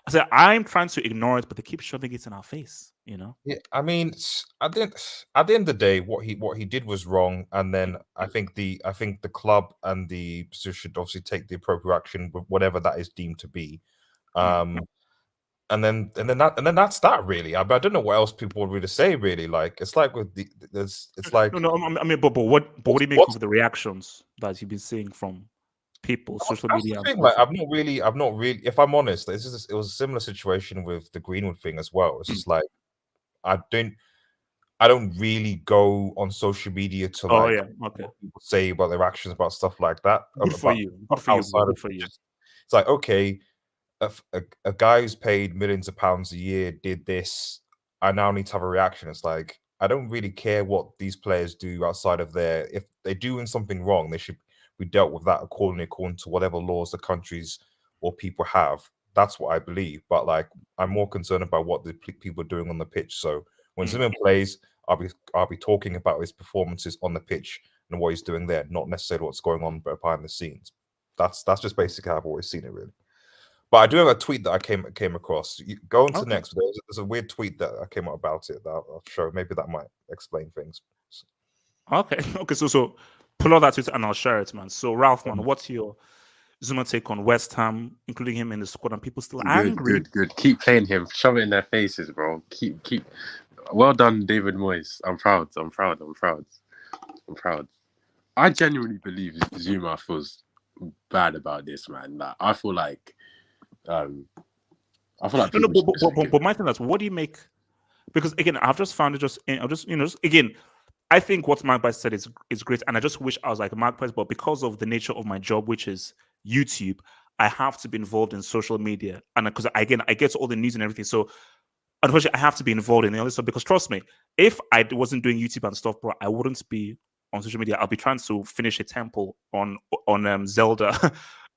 I said I'm trying to ignore it, but they keep shoving it in our face. You know?
Yeah, I mean, at the end of the day, what he did was wrong, and then I think the club and the position should obviously take the appropriate action, whatever that is deemed to be. And then that's that, really. I don't know what else people would really say, really. Like it's like with it's like
no. I mean, but what do you make of the reactions that you've been seeing from people, social media?
Like, I've not really. If I'm honest, it was a similar situation with the Greenwood thing as well. It's just like I don't really go on social media to what people say about their actions about stuff like that.
Good for you.
It's like, okay, a guy who's paid millions of pounds a year did this. I now need to have a reaction. It's like, I don't really care what these players do outside of if they're doing something wrong, they should be dealt with that according to whatever laws the countries or people have. That's what I believe. But like, I'm more concerned about what the people are doing on the pitch. So when Zouma plays, I'll be talking about his performances on the pitch and what he's doing there, not necessarily what's going on behind the scenes. That's just basically how I've always seen it, really. But I do have a tweet that I came across. Go on to next. There's a weird tweet that I came up about it that I'll show. Maybe that might explain things.
Okay. So pull out that tweet and I'll share it, man. So Ralph, man, what's your Zouma take on West Ham, including him in the squad, and people still angry?
Good. Keep playing him. Shove it in their faces, bro. Keep. well done, David Moyes. I'm proud. I genuinely believe Zuma feels bad about this, man. Like, I feel like
No,
people
but my thing is, what do you make? Because again, I've just found it again. I think what Mark Price said is great, and I just wish I was like Mark Price, but because of the nature of my job, which is YouTube, I have to be involved in social media, and because again, I get all the news and everything, so unfortunately, I have to be involved in all this stuff. Because trust me, if I wasn't doing YouTube and stuff, bro, I wouldn't be on social media. I'll be trying to finish a temple on Zelda,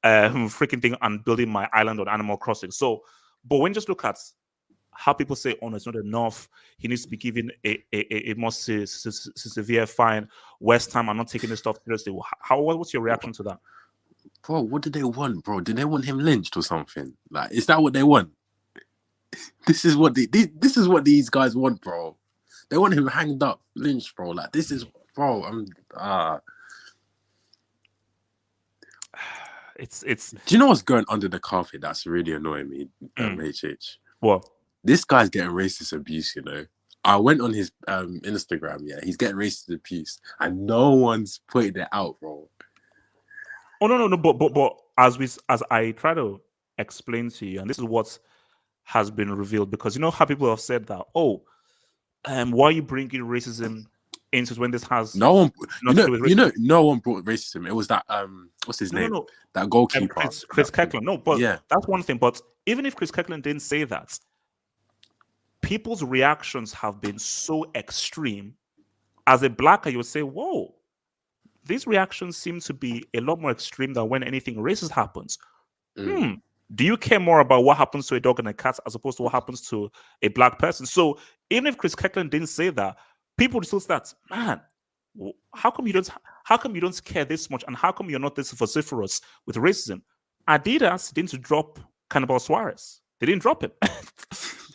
freaking thing, and building my island on Animal Crossing. So, but when you just look at how people say, "Oh, no, it's not enough. He needs to be given a more severe fine." West Ham are not taking this stuff seriously. What's your reaction to that?
Bro, what did they want, bro? Did they want him lynched or something? Like, is that what they want? This is what these guys want, bro. They want him hanged up, lynched, bro. Like, this is, bro.
It's.
Do you know what's going under the carpet? That's really annoying me, HH.
What?
This guy's getting racist abuse, you know. I went on his Instagram, yeah. He's getting racist abuse, and no one's putting it out, bro.
Oh no, but as I try to explain to you, and this is what has been revealed, because you know how people have said that, why are you bringing racism into when this has
no one,
no
one brought racism. It was that what's his name?
No.
That goalkeeper,
Chris Kirkland. No, but
yeah,
that's one thing. But even if Chris Kirkland didn't say that, people's reactions have been so extreme. As a black guy, you would say, "Whoa, these reactions seem to be a lot more extreme than when anything racist happens." Do you care more about what happens to a dog and a cat as opposed to what happens to a black person? So even if Chris Kirkland didn't say that, people would still start, man, how come you don't care this much, and how come you're not this vociferous with racism? Adidas didn't drop Cannibal Suarez. They didn't drop him.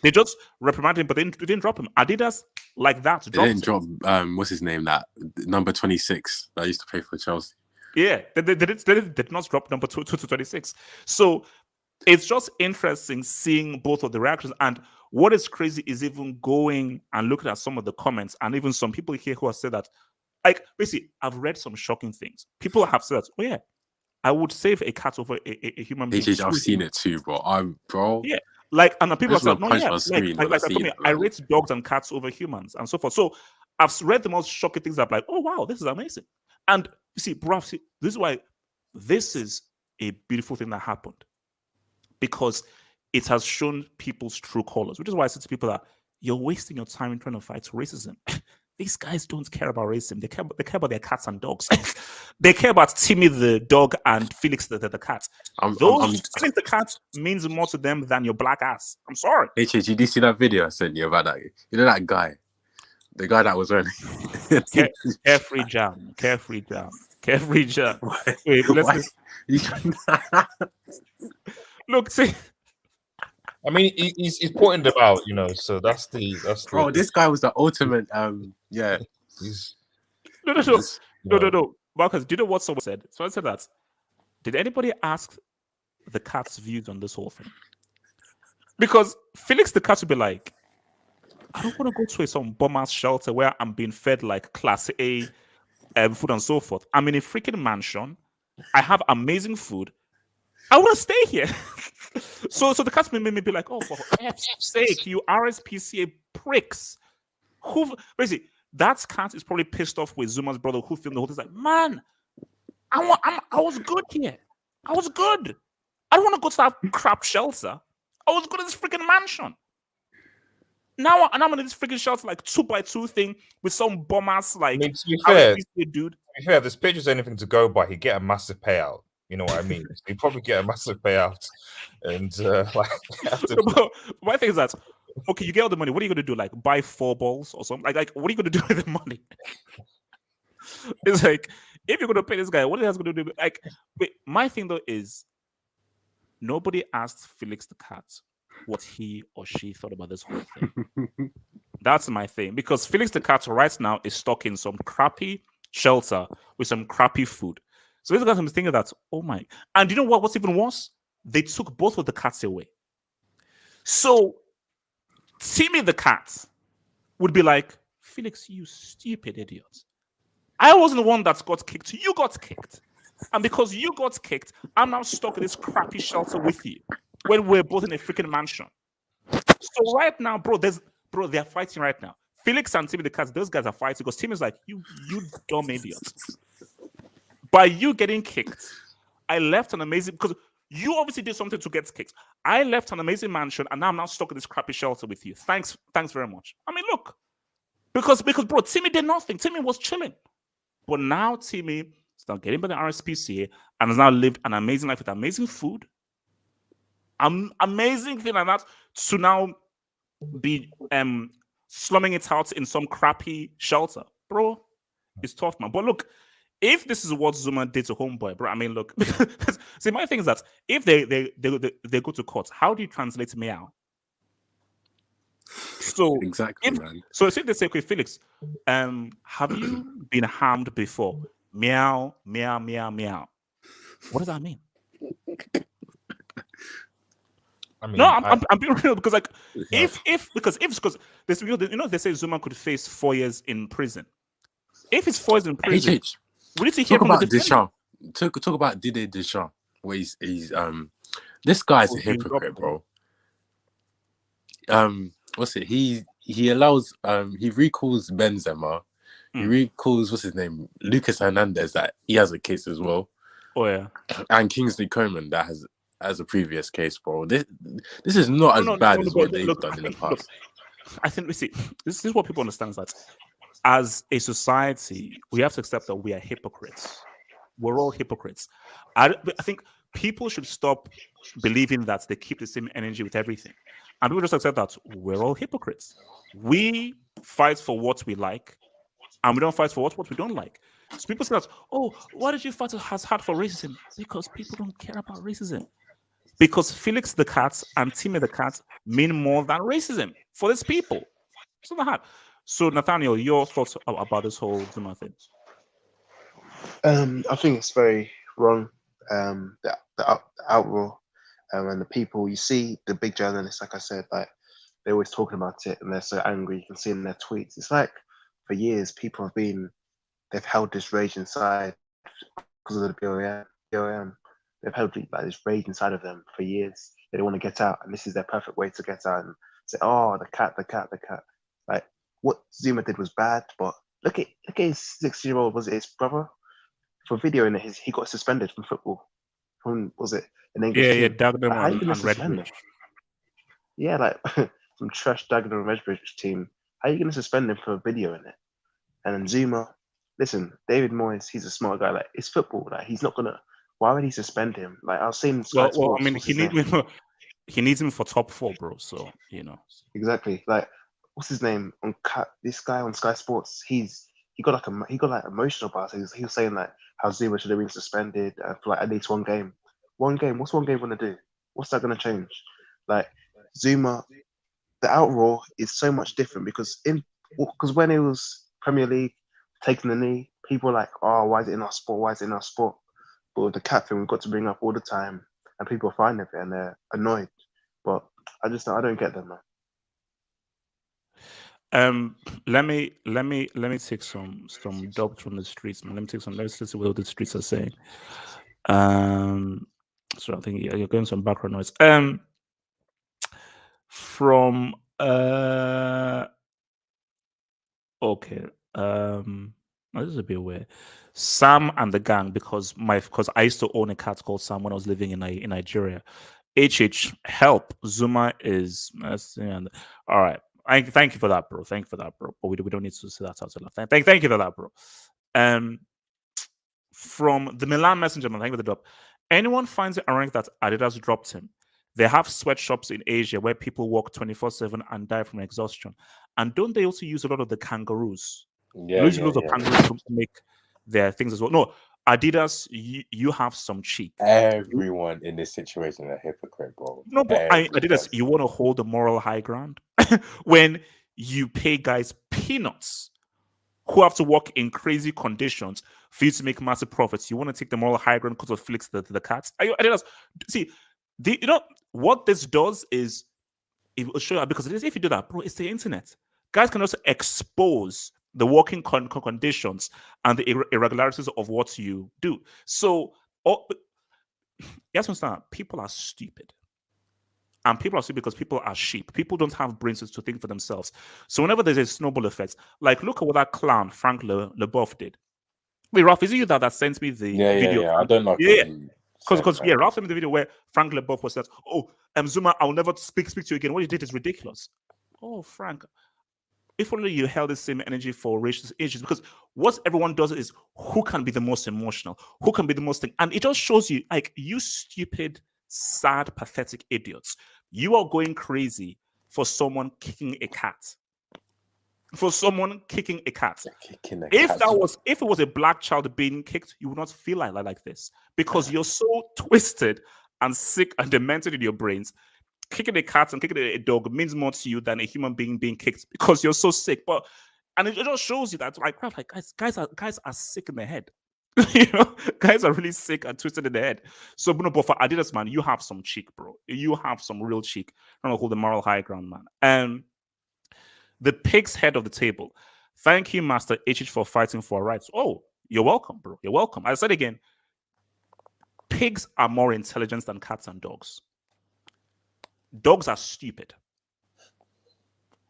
They just reprimanded him, but they didn't drop him. Adidas, like that,
they didn't drop what's his name, that number 26 that used to play for Chelsea.
Yeah, they did not drop number 2 to 26. So it's just interesting seeing both of the reactions. And what is crazy is even going and looking at some of the comments, and even some people here who have said that, like, basically, I've read some shocking things. People have said that, oh yeah, I would save a cat over a human being.
I've seen it too, bro.
Yeah, like, and people have said, no, yeah, I rate dogs and cats over humans and so forth. So I've read the most shocking things. I'm like, oh wow, this is amazing. And you see, bro, this is why this is a beautiful thing that happened, because it has shown people's true colors, which is why I said to people that you're wasting your time trying to fight racism. These guys don't care about racism. They care about their cats and dogs. They care about Timmy the dog and Felix the cat. Felix the cat means more to them than your black ass. I'm sorry.
HH, did you see that video I sent you about that? You know that guy? The guy that was wearing
Carefree Jam. Wait, look, see.
I mean, he's pointing them out, you know. So that's
bro. This guy was the ultimate. Yeah.
No. Marcus, do you know what someone said? Someone said that. Did anybody ask the cat's views on this whole thing? Because Felix the cat would be like, I don't want to go to some bum-ass shelter where I'm being fed like class A food and so forth. I'm in a freaking mansion. I have amazing food. I want to stay here. So the cat may be like, oh, for F's sake, you RSPCA pricks. Who basically that cat is probably pissed off with Zuma's brother who filmed the whole thing. Like, man, I was good here. I was good. I don't want to go to that crap shelter. I was good at this freaking mansion. Now I'm in this freaking shelter, like 2x2 thing with some bum ass, like,
I mean, to be fair,
dude.
To be fair, this picture's anything to go by. He'd get a massive payout. You know what I mean? He'd probably get a massive payout. And
my thing is that, okay, you get all the money. What are you going to do? Like, buy 4 balls or something? Like, what are you going to do with the money? It's like, if you're going to pay this guy, what are you going to do? Like, wait, my thing though is, nobody asked Felix the cat what he or she thought about this whole thing. That's my thing, because Felix the cat right now is stuck in some crappy shelter with some crappy food. So this guy was thinking that, oh my, and you know what? What's even worse? They took both of the cats away. So Timmy the cat would be like, Felix, you stupid idiot. I wasn't the one that got kicked. You got kicked. And because you got kicked, I'm now stuck in this crappy shelter with you when we're both in a freaking mansion. So right now, bro, they're fighting right now. Felix and Timmy the Cats, those guys are fighting because Tim is like, you dumb idiot. By you getting kicked, I left an amazing, because you obviously did something to get kicked. I left an amazing mansion and now I'm now stuck in this crappy shelter with you. Thanks very much. I mean, look, because bro, Timmy did nothing. Timmy was chilling. But now Timmy is now getting by the RSPCA and has now lived an amazing life with amazing food. Amazing thing like that, to now be slumming it out in some crappy shelter. Bro, it's tough, man. But look, if this is what Zouma did to Homeboy, bro, I mean, look, see, my thing is that if they go to court, how do you translate meow? So
Exactly, man.
So if they say, okay, Felix, have you been harmed before? Meow, meow, meow, meow. What does that mean?
I mean,
No, I'm being real, because like
Yeah.
because this, they say Zouma could face 4 years in prison. If it's 4 years in prison,
HH,
we need to hear
talk
from the
about
defendant.
Deschamps. Talk about Didier Deschamps, where he's this guy's a
Who's been
hypocrite,
dropped,
bro. What's it? He allows he recalls Benzema. He recalls what's his name, Lucas Hernandez, that he has a case as well.
Oh yeah,
And Kingsley Coman that has a previous case, bro. This is not as bad as what they've done in the past.
I think we see this is what people understand, is that as a society we have to accept that we are hypocrites. We're all hypocrites. I think people should stop believing that they keep the same energy with everything, and people just accept that we're all hypocrites. We fight for what we like, and we don't fight for what we don't like. So people say that, oh, why did you fight as hard for racism? Because people don't care about racism. Because Felix the Cat and Timmy the Cat mean more than racism for these people. It's not hard. So Nathaniel, your thoughts about this whole Zuma thing?
I think it's very wrong. The outroar, and the people, you see the big journalists, like I said, like they're always talking about it and they're so angry. You can see in their tweets. It's like for years people they've held this rage inside because of the BOM. They've held like this rage inside of them for years. They don't want to get out, and this is their perfect way to get out and say, "Oh, the cat." Like what Zuma did was bad, but look at his 6-year-old, was it his brother? For videoing it, he got suspended from football. From, was it an English team?
Dagenham
Like, how are you going to
and
suspend
Redbridge.
him? Yeah, like some trash Dagenham and Redbridge team. How are you going to suspend him for videoing it? And then Zuma, listen, David Moyes, he's a smart guy. Like, it's football. Like, he's not gonna. Why would he suspend him? Like, I've seen Sky
Well,
Sports.
I mean,
what's his name?
he needs him for top 4, bro. So
Exactly. Like, what's his name on this guy on Sky Sports? He got like emotional about it. He was saying like how Zuma should have been suspended for like at least one game. One game. What's one game gonna do? What's that gonna change? Like Zuma, the outroar is so much different because when it was Premier League taking the knee, people were like, oh, why is it in our sport? Why is it in our sport? But with the cat thing, we've got to bring up all the time, and people are fine with it and they're annoyed. But I don't get them, man.
let me take some dubs from the streets, man. Let's listen what the streets are saying. So I think you're getting some background noise. From okay. This is a bit weird. Sam and the gang, because I used to own a cat called Sam when I was living in Nigeria. Help. Zuma is all right. Thank you for that, bro. Thank you for that, bro. But we don't need to say that out loud. Thank you for that, bro. From the Milan Messenger, man, thank you for the drop. Anyone finds it ironic that Adidas dropped him? They have sweatshops in Asia where people walk 24/7 and die from exhaustion. And don't they also use a lot of the kangaroos? Loads of kangaroos to make their things as well. No, Adidas, you have some cheek.
Everyone in this situation is a hypocrite, bro.
No, but Adidas, you want to hold the moral high ground when you pay guys peanuts who have to work in crazy conditions for you to make massive profits. You want to take the moral high ground because of Felix the Cats? Adidas, see, what this does is it will show you, because if you do that, bro, it's the internet. guys can also expose the working conditions and the irregularities of what you do. So, you have to understand, people are stupid. And people are stupid because people are sheep. People don't have brains to think for themselves. So whenever there's a snowball effect, like look at what that clown Frank Leboeuf did. Wait, Ralph, is it you that sent me the video?
Yeah. I don't like
Yeah,
when
because Ralph sent me the video where Frank Leboeuf was said, "Oh, Zuma, I'll never speak to you again. What you did is ridiculous." Oh, Frank, if only you held the same energy for racial issues, because what everyone does is who can be the most emotional, who can be the most thing, and it just shows you, like, you stupid, sad, pathetic idiots, you are going crazy for someone kicking a cat. For someone kicking a cat. If it was a black child being kicked, you would not feel like this, because you're so twisted and sick and demented in your brains. Kicking a cat and kicking a dog means more to you than a human being being kicked, because you're so sick. And it just shows you that, like, guys are sick in the head. Guys are really sick and twisted in the head. So, but for Adidas, man, you have some cheek, bro. You have some real cheek. I don't know, hold the moral high ground, man. And the pig's head of the table. Thank you, Master HH, for fighting for our rights. Oh, you're welcome, bro. You're welcome. I said again, pigs are more intelligent than cats and dogs. Dogs are stupid.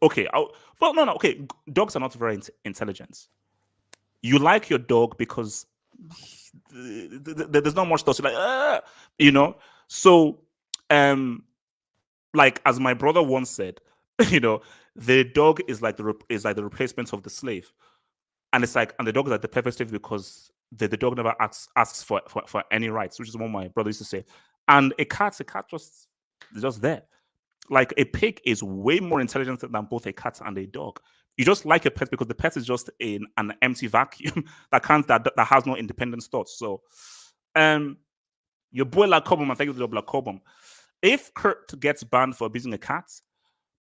Okay. No. Okay. Dogs are not very intelligent. You like your dog because there's not much stuff. Like, So, like, as my brother once said, the dog is like the replacement of the slave, and it's like, and the dog is like the perfect slave because the dog never asks for any rights, which is what my brother used to say. And a cat just there. Like, a pig is way more intelligent than both a cat and a dog. You just like a pet because the pet is just in an empty vacuum that has no independent thoughts. So, your boy Lacobum, I think it's Lacobum. If Kurt gets banned for abusing a cat,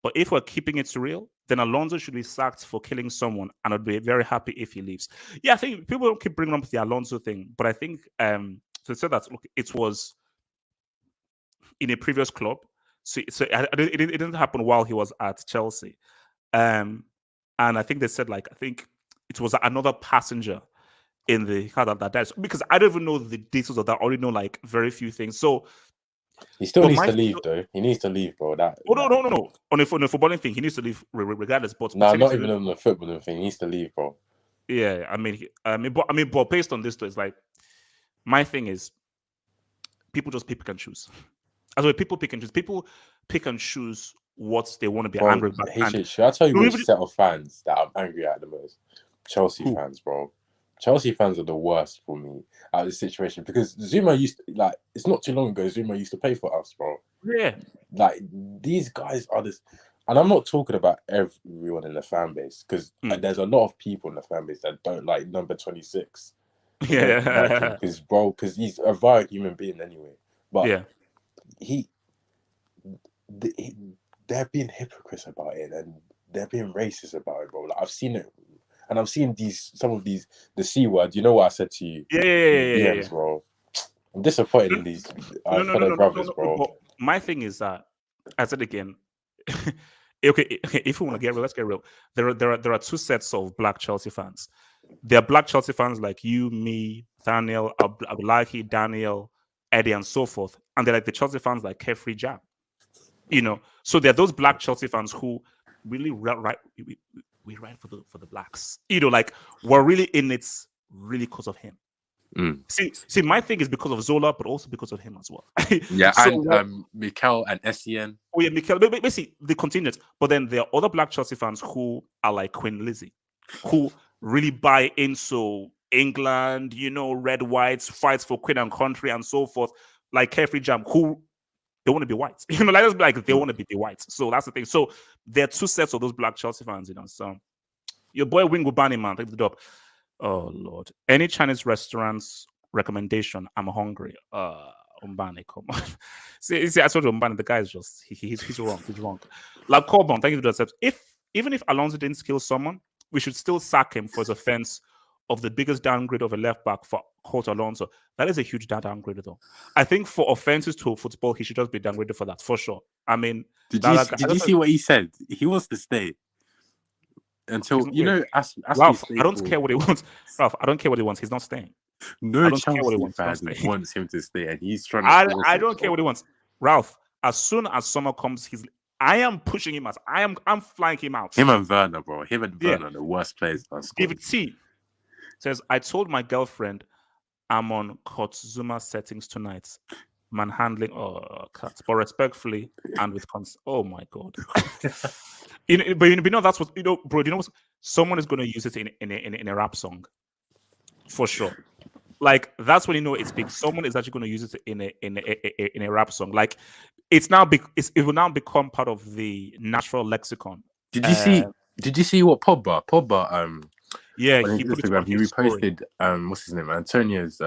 but if we're keeping it real, then Alonso should be sacked for killing someone, and I'd be very happy if he leaves. Yeah, I think people don't keep bringing up the Alonso thing, but I think to say that, look, it was in a previous club. So it didn't happen while he was at Chelsea. And I think they said, like, I think it was another passenger in the car that died. Because I don't even know the details of that. I only know, like, very few things. So
he still needs to leave, though. He needs to leave, bro. No.
On a footballing thing, he needs to leave regardless. But
no, not even on the footballing thing. He needs to leave, bro.
Yeah, but based on this, though, it's like, my thing is, people just pick and choose. As well, people pick and choose. People pick and choose what they want to be angry about.
Should I tell you which set of fans that I'm angry at the most? Chelsea fans, bro. Chelsea fans are the worst for me out of this situation, because Zuma used to, like, it's not too long ago, Zuma used to play for us, bro.
Yeah.
Like, these guys are this, and I'm not talking about everyone in the fan base, because there's a lot of people in the fan base that don't like number 26.
Yeah.
Because he's a vile human being anyway. But
yeah.
They're being hypocrites about it, and they're being racist about it, bro. Like, I've seen it, and I've seen some of these, the C word. You know what I said to you?
Yeah.
Bro. I'm disappointed in these fellow brothers, bro.
But my thing is that, I said again, okay, if we want to get real, let's get real. There are two sets of black Chelsea fans. There are black Chelsea fans like you, me, Daniel, Abdullahi, Daniel, Eddie, and so forth. And they're like the Chelsea fans like Carefree Jam. So there are those black Chelsea fans who really we ride for the blacks. Like, we're really in it really because of him. See, my thing is because of Zola, but also because of him as well.
Yeah, so, and Mikel and Essien.
Oh yeah, Mikel. Basically, they continued. But then there are other black Chelsea fans who are like Queen Lizzie, who really buy into England, red, whites, fights for Queen and country, and so forth. Like Carefree Jam, who they want to be white. Like they want to be the whites. So that's the thing. So there are two sets of those black Chelsea fans. So your boy Wingubani, man, take the up. Oh Lord! Any Chinese restaurants recommendation? I'm hungry. Umbani, come on. see, I told you Umbani, the guy is just he's wrong. He's wrong. Like Corbon, thank you for that. Even if Alonso didn't kill someone, we should still sack him for his offense of the biggest downgrade of a left back for Kurt Alonso. That is a huge downgrade, though. I think for offenses to football, he should just be downgraded for that, for sure. I mean,
did you see what he said? He wants to stay. until
not-
you know,
Ralph, I don't care what he wants. Ralph, I don't care what he wants. He's not staying.
No
I don't care what he
Chelsea
wants.
fan
He's not staying.
wants him to stay, and he's trying to force
I
it,
don't care
bro.
what he wants. Ralph, as soon as summer comes, I am pushing him out. I'm flying him out.
Him and Werner, bro. Him and
Yeah.
Werner, are the worst players on squad.
David T says, I told my girlfriend I'm on Kurt Zouma settings tonight. Manhandling cats, but respectfully and with oh my god. But you know that's what bro. You know what? Someone is going to use it in a rap song, for sure. Like that's when you know it's big. Someone is actually going to use it in a rap song. Like it's now it will now become part of the natural lexicon.
Did you see? Did you see what Pogba?
Yeah,
on his
he put it
Instagram.
on
He
his story.
reposted what's his name? Antonio's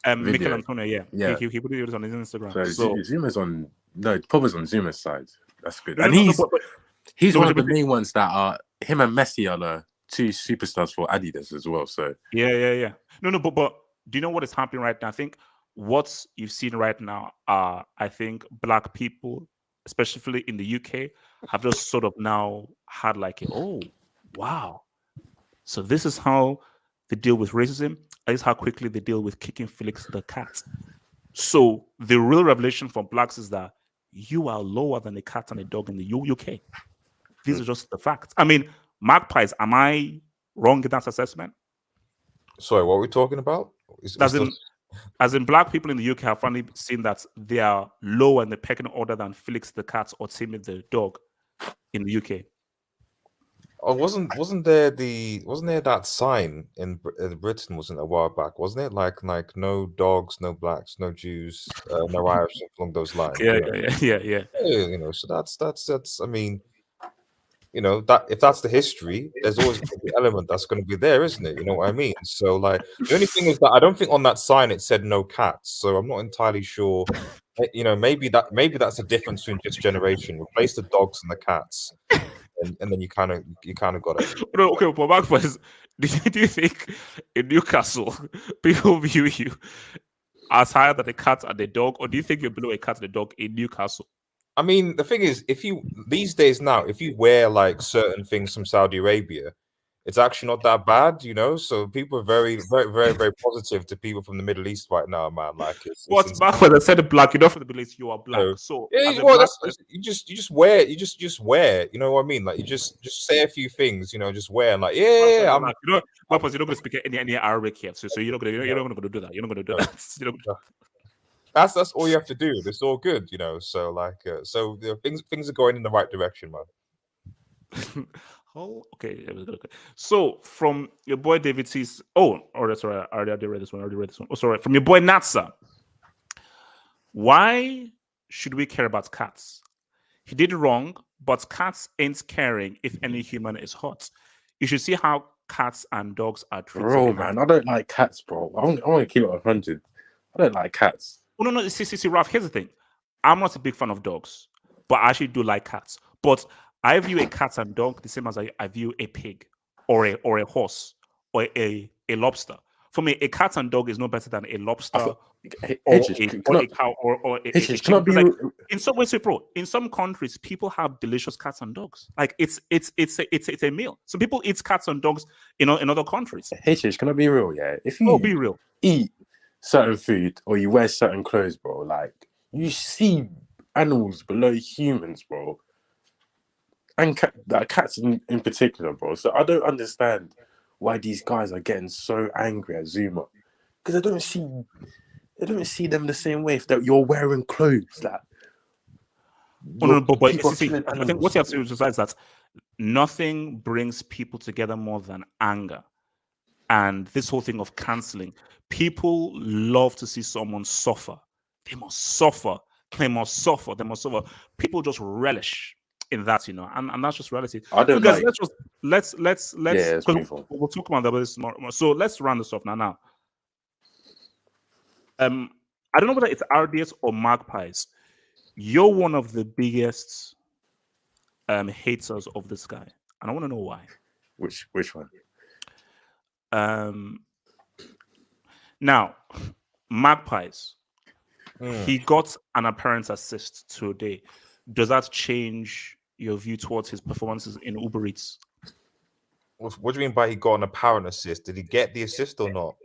Mikel
video.
Antonio,
Yeah.
He put it on his Instagram.
So Zuma's on Pogba's on Zuma's side. That's good.
No,
And
no,
he's
no,
one
but-
of the main ones that are him and Messi are the two superstars for Adidas as well. So
yeah. No, but do you know what is happening right now? I think what you've seen right now are, I think, black people, especially in the UK, have just sort of now had like, oh, wow. So this is how they deal with racism. This is how quickly they deal with kicking Felix the cat. So the real revelation for blacks is that you are lower than a cat and a dog in the UK. These are just the facts. I mean, magpies, am I wrong in that assessment?
Sorry, what are we talking about?
As in black people in the UK have finally seen that they are lower in the pecking order than Felix the cat or Timmy the dog in the UK.
Oh, wasn't there that sign in Britain wasn't a while back? Wasn't it like no dogs, no blacks, no Jews, no Irish, along those lines?
Yeah.
You know, so that's. I mean, you know, that if that's the history, there's always going to be an element that's going to be there, isn't it? You know what I mean? So, like, the only thing is that I don't think on that sign it said no cats, so I'm not entirely sure. You know, maybe that's the difference between this generation. Replace the dogs and the cats. And then you kind of got it.
No, okay, but magpies, do you think in Newcastle people view you as higher than a cat and a dog, or do you think you're below a cat and a dog in Newcastle?
I mean, the thing is, if you these days now, if you wear like certain things from Saudi Arabia, it's actually not that bad, you know. So people are very, very, very, very positive to people from the Middle East right now, man. Like,
What's back when I said black? You don't the belief you are black. So
yeah, well, you just wear, you just wear. You know what I mean? Like, you just say a few things, you know, just wear. And like, yeah, I'm.
You're not going to speak any Arabic here, so you're not going to do that. You're not going to do that. You know?
That's all you have to do. It's all good, you know. So like, so things are going in the right direction, man.
Oh, okay. So from your boy David C's. That's right. I already read this one. Oh, sorry. From your boy Natsa. Why should we care about cats? He did wrong, but cats ain't caring if any human is hot. You should see how cats and dogs are treated.
Bro, man, I don't like cats, bro. I want to keep it 100. I don't like cats.
Oh, no. See, Ralph, here's the thing. I'm not a big fan of dogs, but I actually do like cats. But I view a cat and dog the same as I view a pig or a horse or a lobster. For me, a cat and dog is no better than a lobster or a cow or a chicken. Like, in some ways, bro, in some countries, people have delicious cats and dogs. Like it's a meal. Some people eat cats and dogs in other countries.
HH, can I be real? Yeah, if you
be real,
eat certain food or you wear certain clothes, bro, like you see animals below humans, bro. And cats in particular, bro. So I don't understand why these guys are getting so angry at Zouma, because I don't see them the same way. If you're wearing clothes, like.
But see, I think what you have to realize is that nothing brings people together more than anger, and this whole thing of canceling. People love to see someone suffer. They must suffer. They must suffer. They must suffer. People just relish in that, you know, and that's just reality.
I don't
because
like...
let's
move on.
We'll talk about this more. So let's round this off now. I don't know whether it's RDS or Magpies. You're one of the biggest haters of this guy, and I want to know why.
Which one?
Now, Magpies. He got an appearance assist today. Does that change your view towards his performances in Uber Eats?
What do you mean by he got an apparent assist? Did he get the assist or not?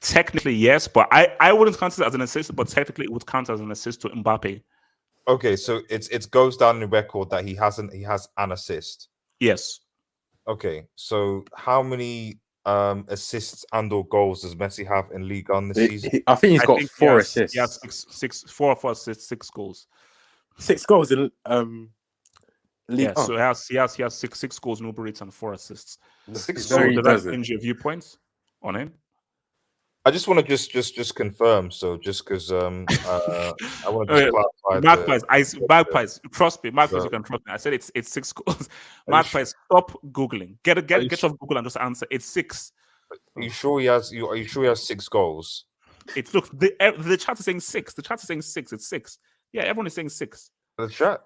Technically, yes, but I wouldn't count it as an assist, but technically it would count as an assist to Mbappe.
Okay, so it goes down in the record that he has an assist.
Yes.
Okay, so how many assists and or goals does Messi have in Liga on this season?
I think he's got four assists.
He has four assists, 6 goals.
6 goals in League.
Yeah, so he has six goals, no Uber Eats, and 4 assists.
So
So did that change your viewpoints on him?
I just want to just confirm. So just because I want to clarify.
Magpies, trust me, Magpies, you can trust me. I said it's 6 goals. Magpies, stop googling. Get off Google and just answer. It's 6.
Are you sure he has? Are you sure he has 6 goals?
It's look the chat is saying 6. The chat is saying 6. It's 6. Yeah, everyone is saying 6.
The chat.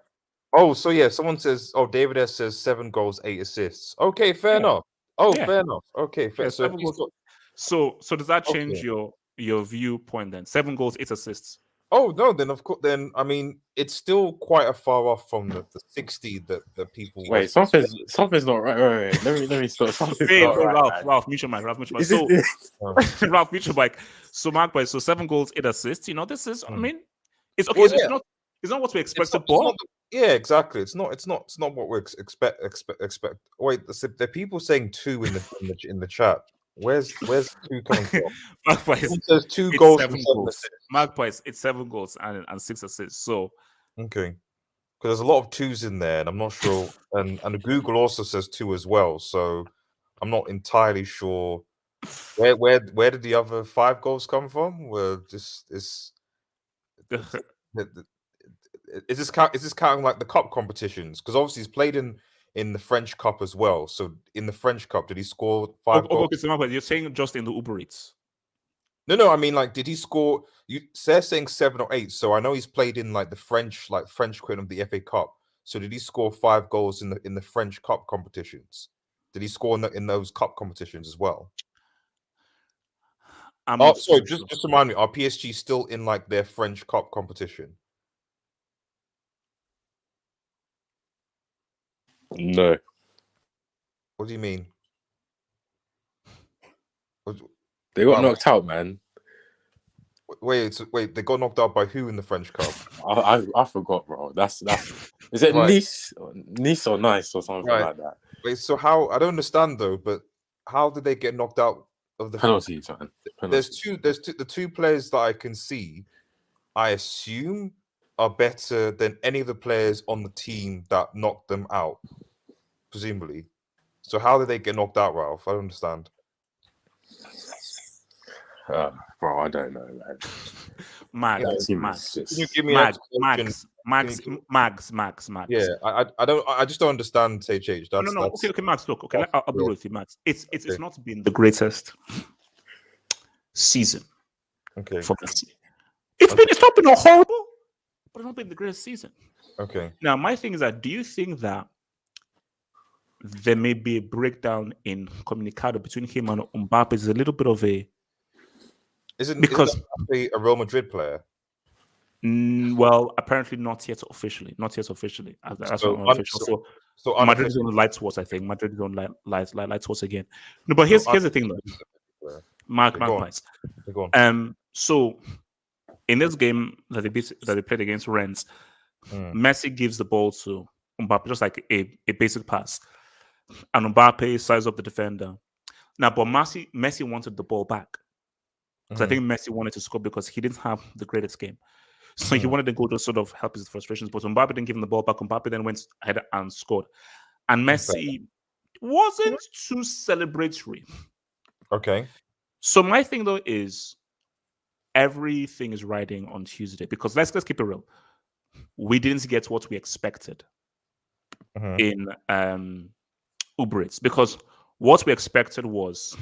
Oh, so yeah, someone says. Oh, David S says 7 goals, 8 assists. Okay, fair enough. Oh,
Yeah.
fair enough. Okay, fair.
Yeah,
So
7 goals. So does that change your viewpoint then? 7 goals, 8 assists.
Oh no, then of course, then I mean it's still quite a far off from the 60 that people.
Wait, something's not right. Wait. Let me stop. Something's not right.
Ralph, mute your mic. So Ralph, mute your mic. So Magpie, so 7 goals, 8 assists. You know, this is. I mean, it's okay.
Well,
so it's not what we expected. But
yeah, exactly. It's not what we expect. Wait, there are people saying 2 in the chat. Where's 2 coming from?
Magpies,
says 2 goals,
7 goals. Magpies, it's 7 goals and 6 assists. So
okay, because there's a lot of 2s in there, and I'm not sure. And Google also says 2 as well. So I'm not entirely sure where did the other 5 goals come from? Well, is this counting like the cup competitions? Because obviously he's played in the French Cup as well. So in the French Cup, did he score 5 goals?
Okay, so you're saying just in the Uber Eats?
No. I mean, like, did he score? They're saying 7 or 8. So I know he's played in like the French equivalent of the FA Cup. So did he score 5 goals in the French Cup competitions? Did he score in those cup competitions as well? Sorry, just remind me, are PSG still in like their French Cup competition?
No.
What do you mean?
They got knocked out, man.
Wait, they got knocked out by who in the French Cup?
I forgot, bro. That's is it
right.
Nice or Nice or something like that?
Wait, so how? I don't understand though, but how did they get knocked out of the
penalties, man?
There's the 2 players that I can see, I assume, are better than any of the players on the team that knocked them out, presumably. So how did they get knocked out, Ralph? I don't understand.
Bro, I don't know, man.
Mags.
Can you give me
Mags.
Yeah, I just don't understand HH.
No. Okay, Max. Look, okay, I'll be with you, Max. It's not been the greatest season.
Okay.
For Messi. It's not been a horrible, but it's not been the greatest season.
Okay.
Now, my thing is that do you think that there may be a breakdown in communicado between him and Mbappe? Is a little bit of a
isn't Mbappe a Real Madrid player?
Well, apparently not yet officially. That's not official. So Madrid is on the light source, I think. Madrid is on light source again. No, but here's the thing though. Magpies. So in this game that they played against Rennes, Messi gives the ball to Mbappe, just like a basic pass. And Mbappe sizes up the defender. Now, but Messi wanted the ball back. Because I think Messi wanted to score because he didn't have the greatest game. So he wanted to go to sort of help his frustrations. But Mbappe didn't give him the ball back. Mbappe then went ahead and scored. And Messi wasn't too celebratory.
Okay.
So my thing though is everything is riding on Tuesday because let's keep it real. We didn't get what we expected in Uber Eats because what we expected was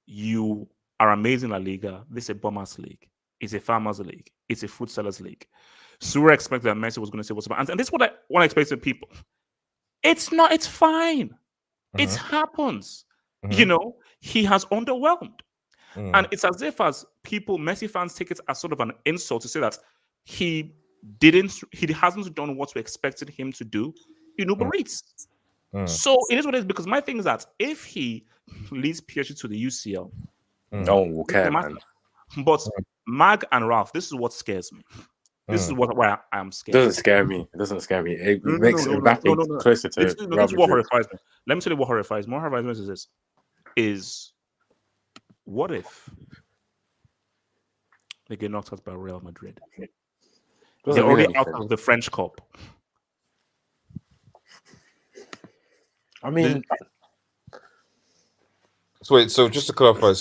you are amazing La Liga. This is a bombers league. It's a farmers league. It's a fruit sellers league. So we're expecting that Messi was going to say what's about. And this is what I want to explain to people. It's not. It's fine. It happens. You know, he has underwhelmed. And it's as if as people, Messi fans take it as sort of an insult to say that he hasn't done what we expected him to do in Uber Eats. So it is what it is, because my thing is that if he leads PSG to the UCL,
No one will care,
matter.
man.
But Mag and Ralph, this is what scares me. This is why I'm
It
scared.
doesn't scare me. It doesn't scare me. It
No,
makes Mbappe closer to
This
Real
is what
Madrid.
horrifies me. Let me tell you what horrifies me. What horrifies me is this: is what if they get knocked out by Real Madrid?
Doesn't
They're
mean
already out
anything.
of the French Cup.
I mean,
So wait, so just to clarify,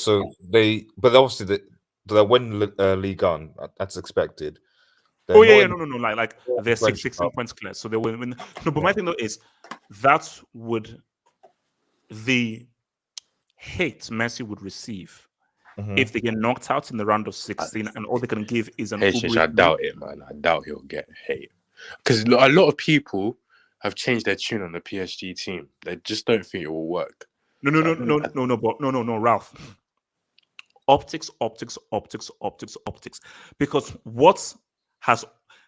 but obviously they win Liga, that's expected. They're
Oh yeah,
not
yeah,
in
no. Like
the
they're
French
16
Cup.
points clear, so they will win. No, but my thing though is that would the hate Messi would receive if they get knocked out in the round of 16 and all they can give is an Uber.
I doubt it, man. I doubt he'll get hate because a lot of people have changed their tune on the PSG team. They just don't think it will work.
No, Ralph. Optics. Because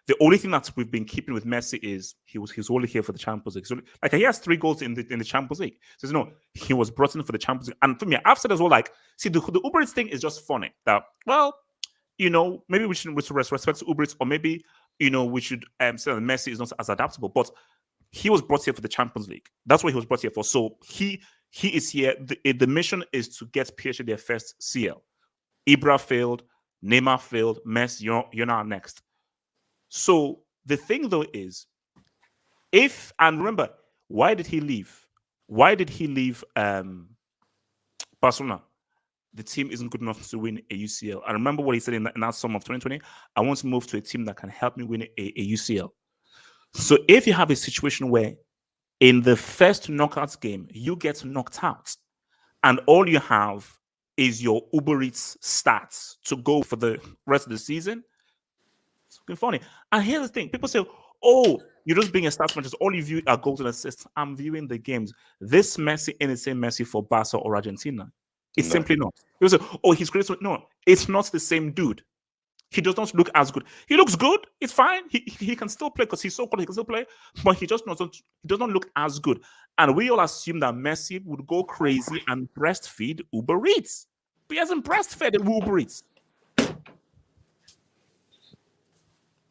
the only thing that we've been keeping with Messi is he's only here for the Champions League. So, like, he has 3 goals in the Champions League. So he was brought in for the Champions League. And for me, I've said as well, like, see, the Uber Eats thing is just funny. That, well, maybe we should respect Uber Eats, or maybe we should say that Messi is not as adaptable. But he was brought here for the Champions League. That's what he was brought here for. So he is here. The mission is to get PSG their first CL. Ibra failed, Neymar failed, Messi, you're now next. So the thing though is, and remember, why did he leave? Why did he leave Barcelona? The team isn't good enough to win a UCL. I remember what he said in that summer of 2020. I want to move to a team that can help me win a UCL. So if you have a situation where in the first knockout game, you get knocked out, and all you have is your Uber Eats stats to go for the rest of the season, it's been funny. And here's the thing: people say, "Oh, you're just being a stats manager. All you view are goals and assists." I'm viewing the games. This Messi ain't the same Messi for Barca or Argentina. It's simply not. People say, "Oh, he's great." No, it's not the same dude. He does not look as good. He looks good. It's fine. He can still play because he's so good. He can still play, but he does not look as good. And we all assume that Messi would go crazy and breastfeed Uber Eats. But he hasn't breastfed Uber Eats.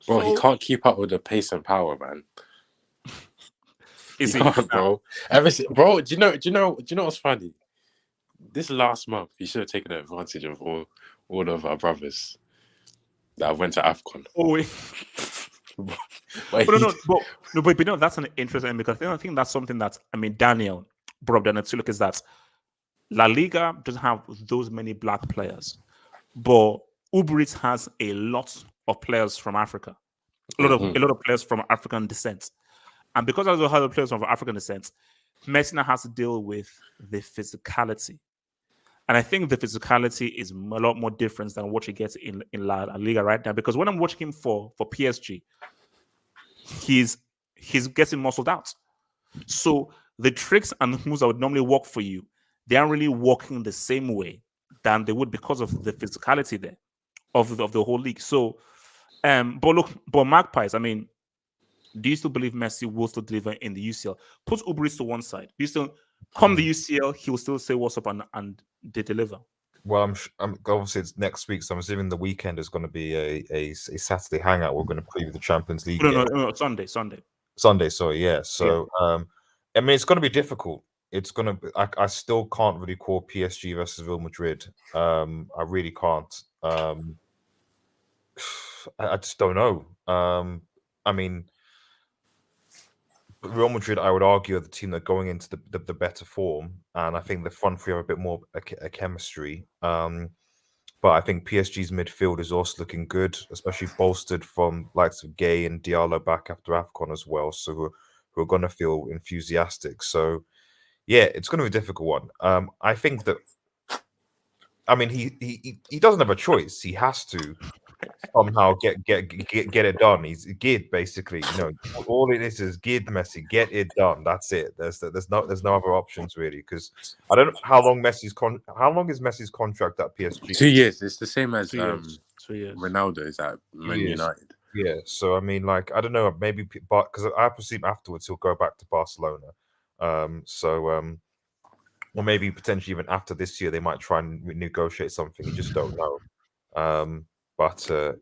Bro, he can't keep up with the pace and power, man.
Is
he can't, bro? Bro, do you know what's funny? This last month, he should have taken advantage of all of our brothers that went to AFCON.
Oh, but that's an interesting, because I think that's something that, Daniel brought up to look is that La Liga doesn't have those many black players, but Uber Eats has a lot of players from Africa, a lot of players from African descent, and because I also have players from African descent, Messi has to deal with the physicality. And I think the physicality is a lot more different than what you get in La Liga right now. Because when I'm watching him for PSG, he's getting muscled out. So the tricks and moves that would normally work for you, they aren't really working the same way than they would because of the physicality there of the whole league. So, but Magpies, do you still believe Messi will still deliver in the UCL? Put Uber Eats to one side. Do you still come the UCL? He will still say what's up and they deliver.
Well, I'm obviously it's next week, so I'm assuming the weekend is going to be a Saturday hangout. We're going to preview the Champions League.
No, Sunday.
Sorry, yeah. So, it's going to be difficult. It's going to be. I still can't really call PSG versus Real Madrid. I really can't. I just don't know. Real Madrid, I would argue, are the team that are going into the better form, and I think the front three are a bit more a chemistry. But I think PSG's midfield is also looking good, especially bolstered from likes of Gay and Diallo back after AFCON as well, so who are going to feel enthusiastic. So, yeah, it's going to be a difficult one. I think that, he doesn't have a choice. He has to somehow get it done. He's geared, basically. All it is geared Messi. Get it done. That's it. There's no other options really, because I don't know how long how long is Messi's contract at PSG?
2 years. It's the same as
2 years.
Ronaldo is at Man United.
Yeah. So I don't know. Maybe, because I presume afterwards he'll go back to Barcelona. Or maybe potentially even after this year, they might try and negotiate something. You just don't know.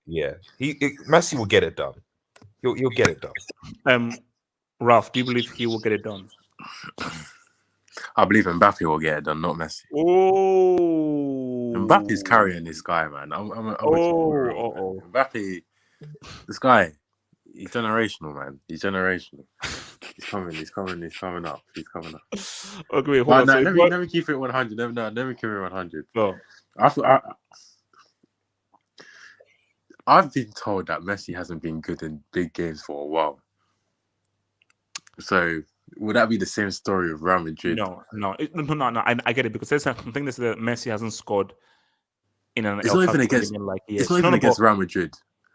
Yeah, Messi will get it done. He'll get it done.
Ralph, do you believe he will get it done?
I believe Mbappe will get it done, not Messi.
Oh,
Mbappe's carrying this guy, man. Mbappe, this guy, he's generational, man. He's generational. He's coming up.
Okay, wait, hold on.
No, let me keep it 100. Let me keep it 100.
No.
I've been told that Messi hasn't been good in big games for a while. So would that be the same story of Real Madrid?
No. I get it, because there's something that Messi hasn't scored in an.
It's not even against. It's not even against Real Madrid,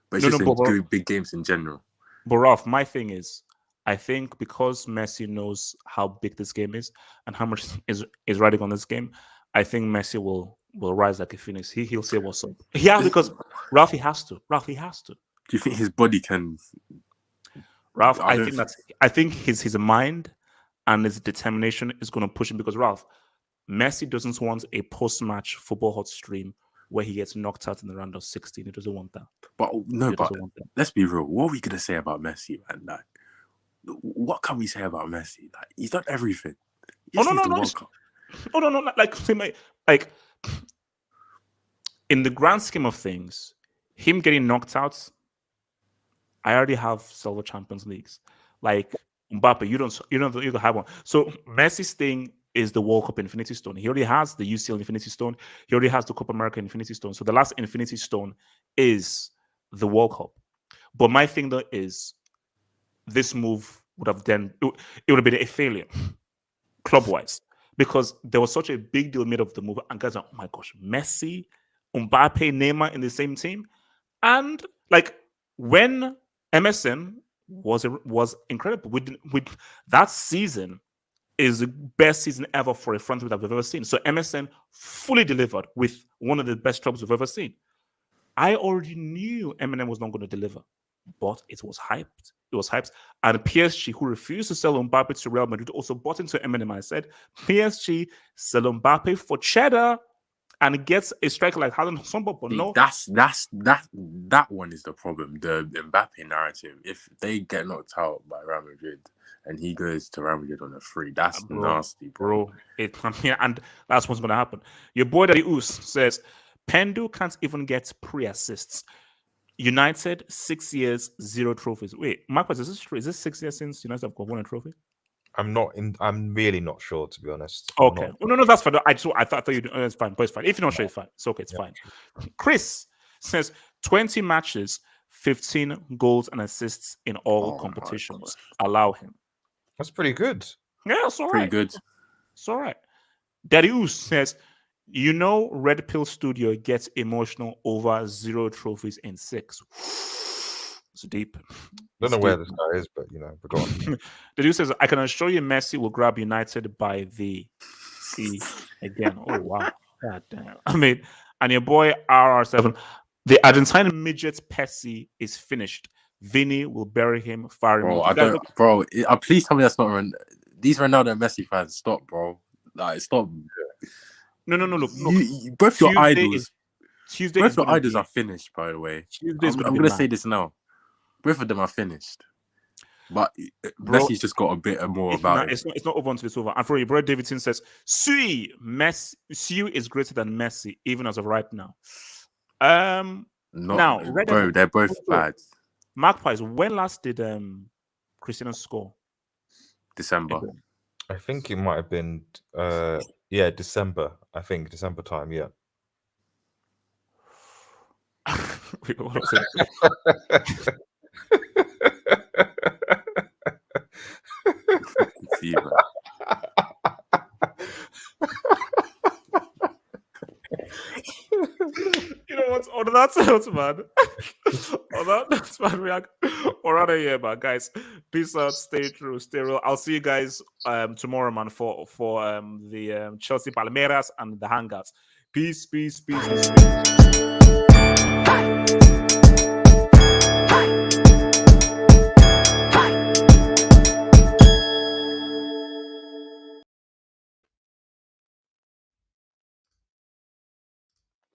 but it's just in good big games in general.
But Ralph, my thing is, I think because Messi knows how big this game is and how much is riding on this game, I think Messi will rise like a phoenix. He'll say what's up. Yeah, because Ralph, he has to. Do
you think his body can?
Ralph, I think his mind and his determination is going to push him, because Ralph, Messi doesn't want a post-match football hot stream where he gets knocked out in the round of 16. He doesn't want that.
But let's be real. What are we going to say about Messi, man? Like, what can we say about Messi? Like, he's done everything.
No. Like, in the grand scheme of things, him getting knocked out, I already have several Champions Leagues. Like Mbappe, you don't have one. So Messi's thing is the World Cup Infinity Stone. He already has the UCL Infinity Stone. He already has the Copa America Infinity Stone. So the last Infinity Stone is the World Cup. But my thing though is, this move would have been a failure club-wise, because there was such a big deal made of the move, and guys are, oh my gosh, Messi, Mbappe, Neymar in the same team. And like, when MSN was incredible, with that season is the best season ever for a front that we've ever seen. So MSN fully delivered with one of the best clubs we've ever seen. I already knew Eminem was not going to deliver, but it was hyped. And PSG, who refused to sell Mbappe to Real Madrid, also bought into Eminem. I said, PSG sell Mbappe for cheddar and gets a striker like Haaland, but no.
That one is the problem. The Mbappe narrative. If they get knocked out by Real Madrid and he goes to Real Madrid on a free, that's nasty, bro.
And that's what's going to happen. Your boy Daddy Oos says, Pendu can't even get pre-assists. United, 6 years, 0 trophies. Wait, Marcus, is this true? Is this 6 years since United have won a trophy?
I'm really not sure, to be honest.
Okay. No, that's fine. I thought you. It's fine. But it's fine. If you're not sure, it's fine. It's okay. It's fine. Chris says 20 matches, 15 goals and assists in all competitions. Allow him.
That's pretty good.
Yeah, it's all right.
Pretty good.
It's all right. Darius says, Red Pill Studio gets emotional over 0 trophies in 6. It's deep.
Don't know where this guy is, but we're going.
The dude says, I can assure you Messi will grab United by the feet again. Oh, wow. God damn. I mean, and your boy RR7, the Argentine midget Pessi is finished. Vinny will bury him, fire him.
Please tell me that's not these Ronaldo and Messi fans. Stop, bro. Like, stop.
No. Look.
Both your idols. Both your idols are finished, by the way. I'm going to say this now. Both of them are finished. But Messi's just got a bit more about it.
It's not over until it's over. And for your brother Davidson says, Sui is greater than Messi, even as of right now.
They're both bad.
Magpies, when last did Cristiano score?
December.
I think it might have been December. I think December time, yeah.
Wait, what was it? You know what's on that sounds, man. That's man. We're out of here, man. Guys, peace out. Stay true. Stay real. I'll see you guys tomorrow, man, for the Chelsea Palmeiras and the Hangouts. Peace.